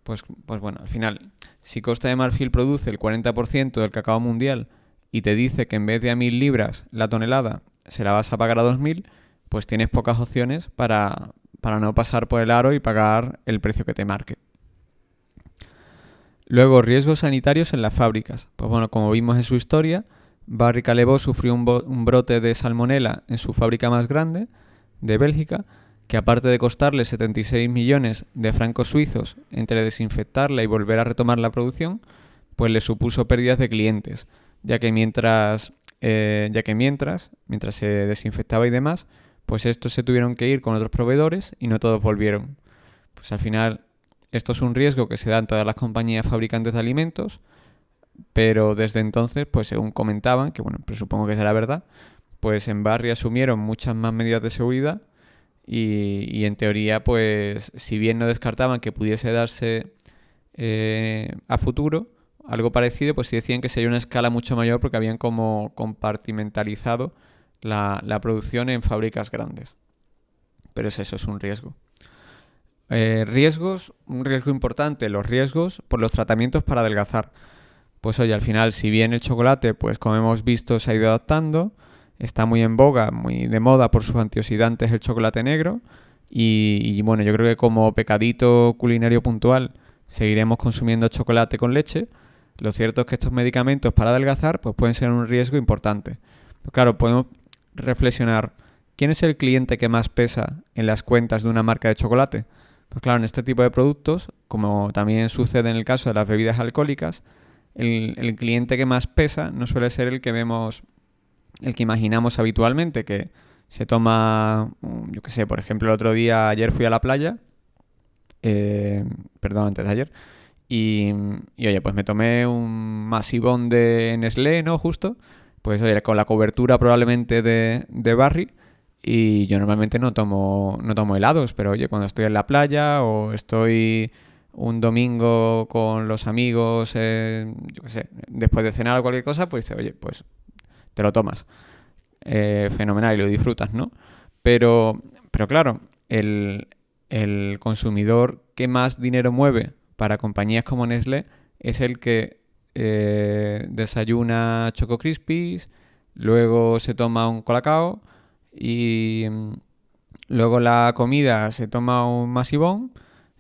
Pues bueno, al final, si Costa de Marfil produce el 40% del cacao mundial y te dice que en vez de a 1.000 libras la tonelada se la vas a pagar a 2.000, pues tienes pocas opciones para no pasar por el aro y pagar el precio que te marque. Luego, riesgos sanitarios en las fábricas. Pues bueno, como vimos en su historia, Barry Callebaut sufrió un brote de salmonela en su fábrica más grande, de Bélgica, que aparte de costarle 76 millones de francos suizos entre desinfectarla y volver a retomar la producción, pues le supuso pérdidas de clientes, ya que mientras se desinfectaba y demás, pues estos se tuvieron que ir con otros proveedores y no todos volvieron. Pues al final esto es un riesgo que se da en todas las compañías fabricantes de alimentos, pero desde entonces, pues según comentaban, que bueno, pues supongo que será verdad, pues en Barry asumieron muchas más medidas de seguridad y en teoría, pues si bien no descartaban que pudiese darse a futuro algo parecido, pues sí decían que sería una escala mucho mayor porque habían como compartimentalizado la producción en fábricas grandes. Pero eso es un riesgo. Un riesgo importante, los riesgos por los tratamientos para adelgazar. Pues oye, al final, si bien el chocolate, pues como hemos visto, se ha ido adaptando, está muy en boga, muy de moda por sus antioxidantes el chocolate negro, y bueno, yo creo que como pecadito culinario puntual seguiremos consumiendo chocolate con leche. Lo cierto es que estos medicamentos para adelgazar pues pueden ser un riesgo importante. Pues claro, podemos reflexionar, ¿quién es el cliente que más pesa en las cuentas de una marca de chocolate? Pues claro, en este tipo de productos, como también sucede en el caso de las bebidas alcohólicas, el cliente que más pesa no suele ser el que vemos, el que imaginamos habitualmente, que se toma, yo qué sé, por ejemplo, ayer fui a la playa, antes de ayer, y oye, pues me tomé un masivón de Nestlé, ¿no? Justo, pues oye, con la cobertura probablemente de Barry, y yo normalmente no tomo helados, pero oye, cuando estoy en la playa o estoy un domingo con los amigos, yo qué sé, después de cenar o cualquier cosa, pues oye, pues te lo tomas. Fenomenal y lo disfrutas, ¿no? Pero claro, el consumidor que más dinero mueve para compañías como Nestlé es el que desayuna Choco Crispies, luego se toma un Colacao y luego la comida se toma un masivón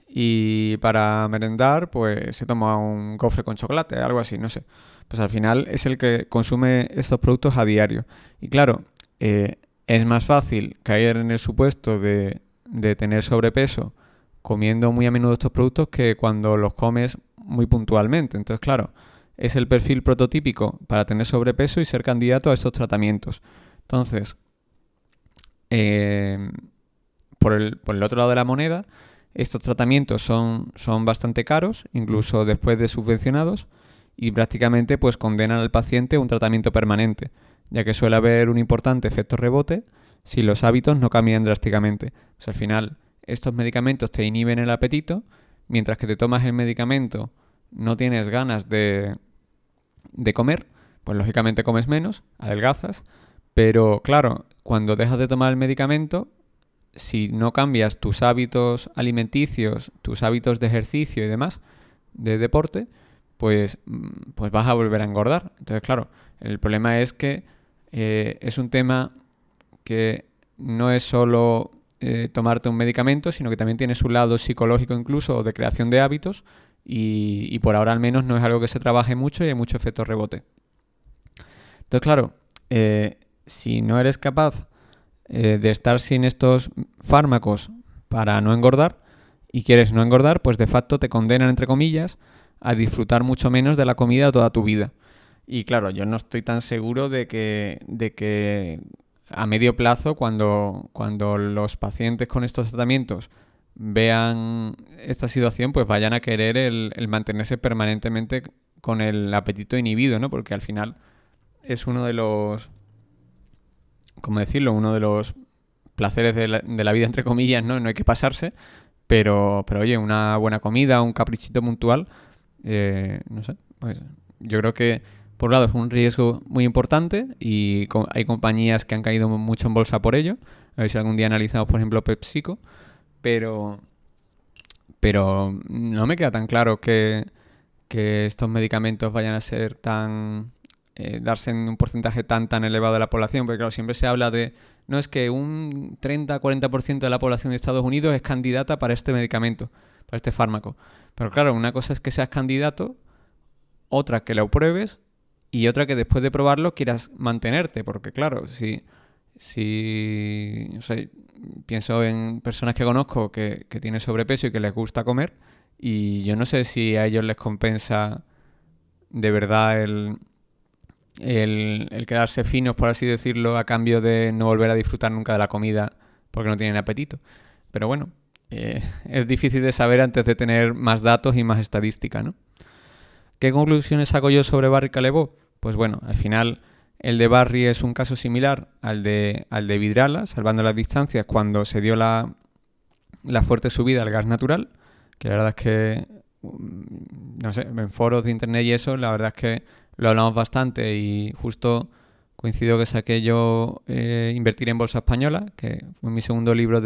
y para merendar pues se toma un gofre con chocolate, algo así, no sé. Pues al final es el que consume estos productos a diario. Y claro, es más fácil caer en el supuesto de tener sobrepeso comiendo muy a menudo estos productos que cuando los comes muy puntualmente. Entonces, claro, es el perfil prototípico para tener sobrepeso y ser candidato a estos tratamientos. Entonces, por el otro lado de la moneda, estos tratamientos son bastante caros, incluso después de subvencionados, y prácticamente pues condenan al paciente a un tratamiento permanente, ya que suele haber un importante efecto rebote si los hábitos no cambian drásticamente. Pues al final, estos medicamentos te inhiben el apetito, mientras que te tomas el medicamento no tienes ganas de comer, pues lógicamente comes menos, adelgazas, pero claro, cuando dejas de tomar el medicamento, si no cambias tus hábitos alimenticios, tus hábitos de ejercicio y demás, de deporte, pues vas a volver a engordar. Entonces, claro, el problema es que es un tema que no es solo tomarte un medicamento, sino que también tiene su lado psicológico incluso, o de creación de hábitos, y por ahora al menos no es algo que se trabaje mucho y hay mucho efecto rebote. Entonces, claro, si no eres capaz de estar sin estos fármacos para no engordar y quieres no engordar, pues de facto te condenan, entre comillas, a disfrutar mucho menos de la comida toda tu vida. Y claro, yo no estoy tan seguro de que a medio plazo, cuando los pacientes con estos tratamientos vean esta situación, pues vayan a querer el mantenerse permanentemente con el apetito inhibido, ¿no? Porque al final es uno de los, ¿cómo decirlo? Uno de los placeres de la vida, entre comillas, ¿no? No hay que pasarse, pero oye, una buena comida, un caprichito puntual, no sé, pues yo creo que por un lado es un riesgo muy importante y hay compañías que han caído mucho en bolsa por ello. A ver si algún día analizamos, por ejemplo, PepsiCo, pero no me queda tan claro que estos medicamentos vayan a ser darse en un porcentaje tan elevado de la población, porque claro, siempre se habla de, no es que un 30-40% de la población de Estados Unidos es candidata para este medicamento, para este fármaco. Pero claro, una cosa es que seas candidato, otra que lo pruebes y otra que después de probarlo quieras mantenerte, porque claro, si o sea, pienso en personas que conozco que tienen sobrepeso y que les gusta comer, y yo no sé si a ellos les compensa de verdad el quedarse finos, por así decirlo, a cambio de no volver a disfrutar nunca de la comida porque no tienen apetito. Pero bueno, es difícil de saber antes de tener más datos y más estadística, ¿no? ¿Qué conclusiones saco yo sobre Barry Callebaut? Pues bueno, al final el de Barry es un caso similar al de Vidrala, salvando las distancias cuando se dio la fuerte subida al gas natural, que la verdad es que, no sé, en foros de internet y eso, la verdad es que lo hablamos bastante y justo coincido que saqué yo Invertir en Bolsa Española, que fue mi segundo libro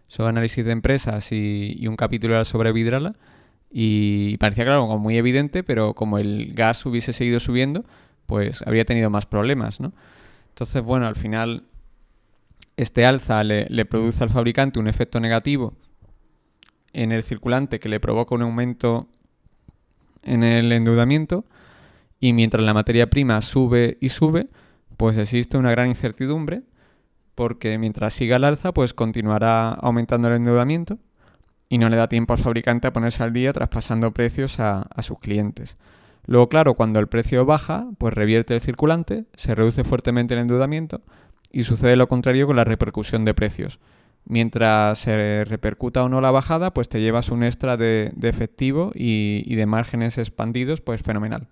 sobre análisis de empresas y un capítulo era sobre Vidrala. Y parecía, claro, como muy evidente, pero como el gas hubiese seguido subiendo, pues habría tenido más problemas, ¿no? Entonces, bueno, al final este alza le produce al fabricante un efecto negativo en el circulante que le provoca un aumento en el endeudamiento, y mientras la materia prima sube y sube, pues existe una gran incertidumbre, porque mientras siga el alza, pues continuará aumentando el endeudamiento y no le da tiempo al fabricante a ponerse al día traspasando precios a sus clientes. Luego, claro, cuando el precio baja, pues revierte el circulante, se reduce fuertemente el endeudamiento y sucede lo contrario con la repercusión de precios. Mientras se repercuta o no la bajada, pues te llevas un extra de efectivo y de márgenes expandidos, pues fenomenal.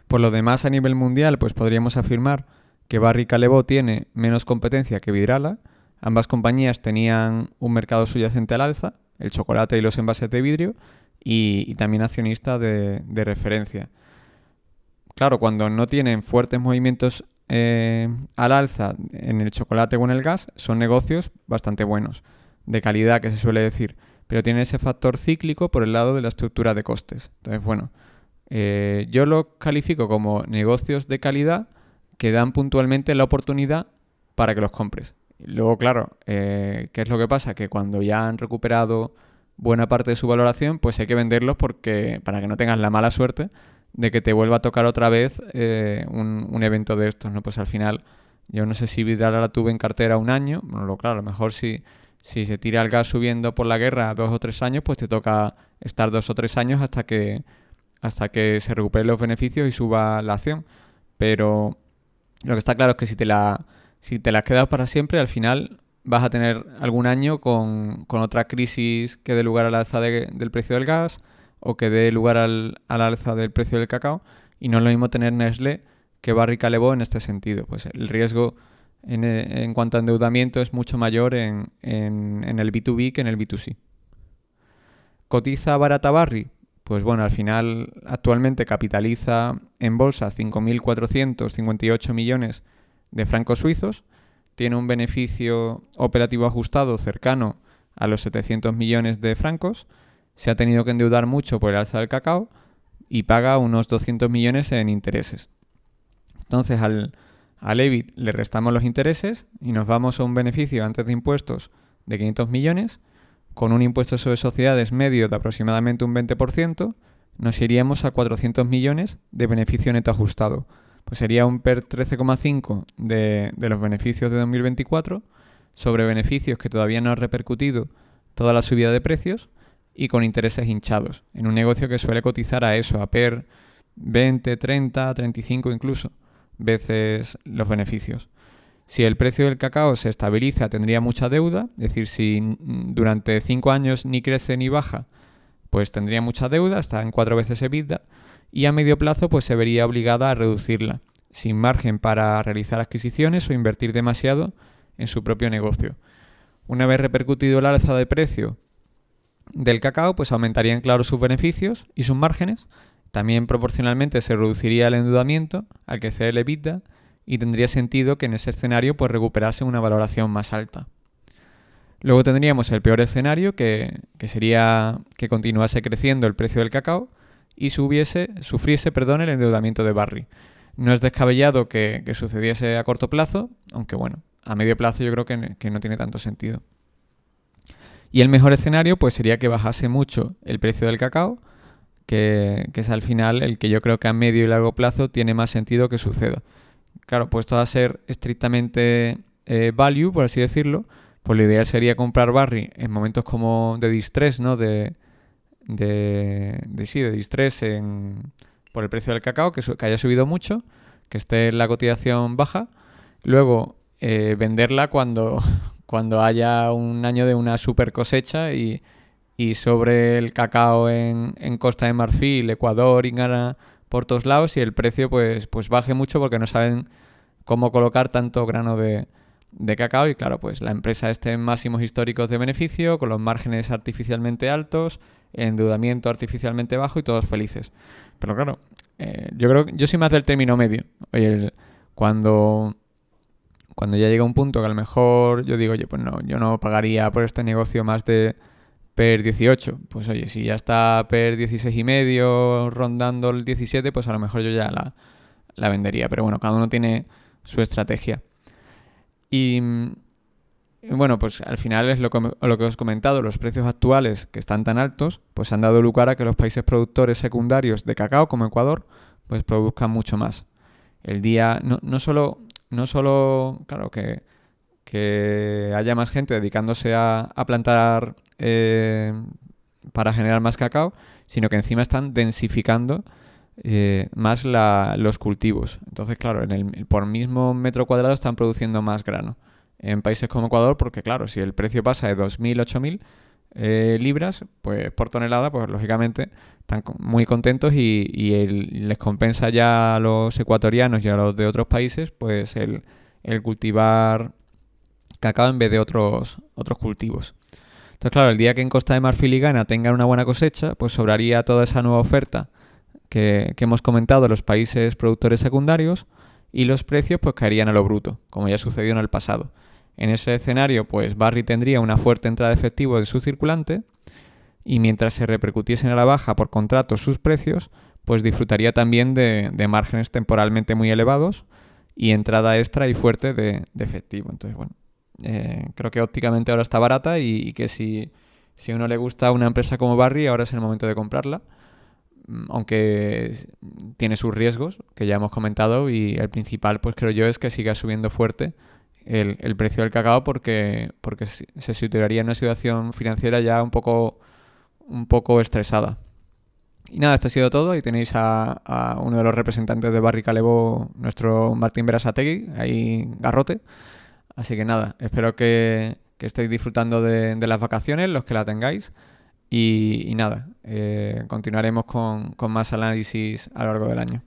Por lo demás, a nivel mundial, pues podríamos afirmar que Barry Callebaut tiene menos competencia que Vidrala. Ambas compañías tenían un mercado subyacente al alza, el chocolate y los envases de vidrio, y también accionista de referencia. Claro, cuando no tienen fuertes movimientos al alza en el chocolate o en el gas, son negocios bastante buenos, de calidad que se suele decir, pero tienen ese factor cíclico por el lado de la estructura de costes. Entonces, bueno, yo lo califico como negocios de calidad que dan puntualmente la oportunidad para que los compres. Luego, claro, ¿qué es lo que pasa? Que cuando ya han recuperado buena parte de su valoración, pues hay que venderlos para que no tengas la mala suerte de que te vuelva a tocar otra vez un evento de estos, ¿no? Pues al final, yo no sé si Vidrala la tuve en cartera un año. Bueno, claro, a lo mejor si se tira el gas subiendo por la guerra 2 o 3 años, pues te toca estar 2 o 3 años hasta que se recuperen los beneficios y suba la acción. Pero lo que está claro es que si te la quedas para siempre, al final vas a tener algún año con otra crisis que dé lugar al alza del precio del gas o que dé lugar al alza del precio del cacao, y no es lo mismo tener Nestlé que Barry Callebaut en este sentido. Pues el riesgo en cuanto a endeudamiento es mucho mayor en el B2B que en el B2C. ¿Cotiza barata Barry? Pues bueno, al final actualmente capitaliza en bolsa 5.458 millones de francos suizos, tiene un beneficio operativo ajustado cercano a los 700 millones de francos, se ha tenido que endeudar mucho por el alza del cacao y paga unos 200 millones en intereses. Entonces al EBIT le restamos los intereses y nos vamos a un beneficio antes de impuestos de 500 millones, con un impuesto sobre sociedades medio de aproximadamente un 20%, nos iríamos a 400 millones de beneficio neto ajustado. Pues sería un PER 13,5 de los beneficios de 2024 sobre beneficios que todavía no ha repercutido toda la subida de precios y con intereses hinchados, en un negocio que suele cotizar a eso, a PER 20, 30, 35 incluso veces los beneficios. Si el precio del cacao se estabiliza, tendría mucha deuda, es decir, si durante 5 años ni crece ni baja, pues tendría mucha deuda, está en 4 veces EBITDA, y a medio plazo pues se vería obligada a reducirla, sin margen para realizar adquisiciones o invertir demasiado en su propio negocio. Una vez repercutido el alza de precio del cacao, pues aumentarían claro sus beneficios y sus márgenes. También proporcionalmente se reduciría el endeudamiento al crecer el EBITDA y tendría sentido que en ese escenario pues recuperase una valoración más alta. Luego tendríamos el peor escenario, que sería que continuase creciendo el precio del cacao y sufriese el endeudamiento de Barry. No es descabellado que sucediese a corto plazo, aunque bueno, a medio plazo yo creo que no tiene tanto sentido. Y el mejor escenario pues sería que bajase mucho el precio del cacao, que es al final el que yo creo que a medio y largo plazo tiene más sentido que suceda. Claro, puesto a ser estrictamente value, por así decirlo, pues lo ideal sería comprar Barry en momentos como de distress, ¿no? De distress por el precio del cacao, que haya subido mucho, que esté en la cotización baja. Luego venderla cuando haya un año de una super cosecha y sobre el cacao en Costa de Marfil, Ecuador y Ghana por todos lados, y el precio pues baje mucho porque no saben cómo colocar tanto grano de cacao, y claro, pues la empresa esté en máximos históricos de beneficio, con los márgenes artificialmente altos, endeudamiento artificialmente bajo y todos felices. Pero claro, yo soy más del término medio. Oye, cuando ya llega un punto que a lo mejor yo digo, oye, pues no, yo no pagaría por este negocio más de PER 18, pues oye, si ya está PER 16,5 rondando el 17, pues a lo mejor yo ya la vendería. Pero bueno, cada uno tiene su estrategia. Y bueno, pues al final es lo que os he comentado, los precios actuales que están tan altos, pues han dado lugar a que los países productores secundarios de cacao, como Ecuador, pues produzcan mucho más. El día, no solo claro, que haya más gente dedicándose a plantar para generar más cacao, sino que encima están densificando más los cultivos. Entonces, claro, por mismo metro cuadrado están produciendo más grano. En países como Ecuador, porque claro, si el precio pasa de 2.000 a 8.000 libras pues por tonelada, pues lógicamente están muy contentos y les compensa ya a los ecuatorianos y a los de otros países pues el cultivar cacao en vez de otros cultivos. Entonces, claro, el día que en Costa de Marfil y Ghana tengan una buena cosecha, pues sobraría toda esa nueva oferta que hemos comentado de los países productores secundarios, y los precios pues caerían a lo bruto, como ya sucedió en el pasado. En ese escenario, pues Barry tendría una fuerte entrada de efectivo de su circulante, y mientras se repercutiesen a la baja por contratos sus precios, pues disfrutaría también de márgenes temporalmente muy elevados y entrada extra y fuerte de efectivo. Entonces, bueno, creo que ópticamente ahora está barata y que si a uno le gusta una empresa como Barry, ahora es el momento de comprarla, aunque tiene sus riesgos, que ya hemos comentado, y el principal, pues creo yo, es que siga subiendo fuerte el precio del cacao porque se situaría en una situación financiera ya un poco estresada. Y nada, esto ha sido todo. Y tenéis a uno de los representantes de Barry Callebaut, nuestro Martín Berasategui, ahí garrote. Así que nada, espero que estéis disfrutando de las vacaciones, los que la tengáis. Y nada, continuaremos con más análisis a lo largo del año.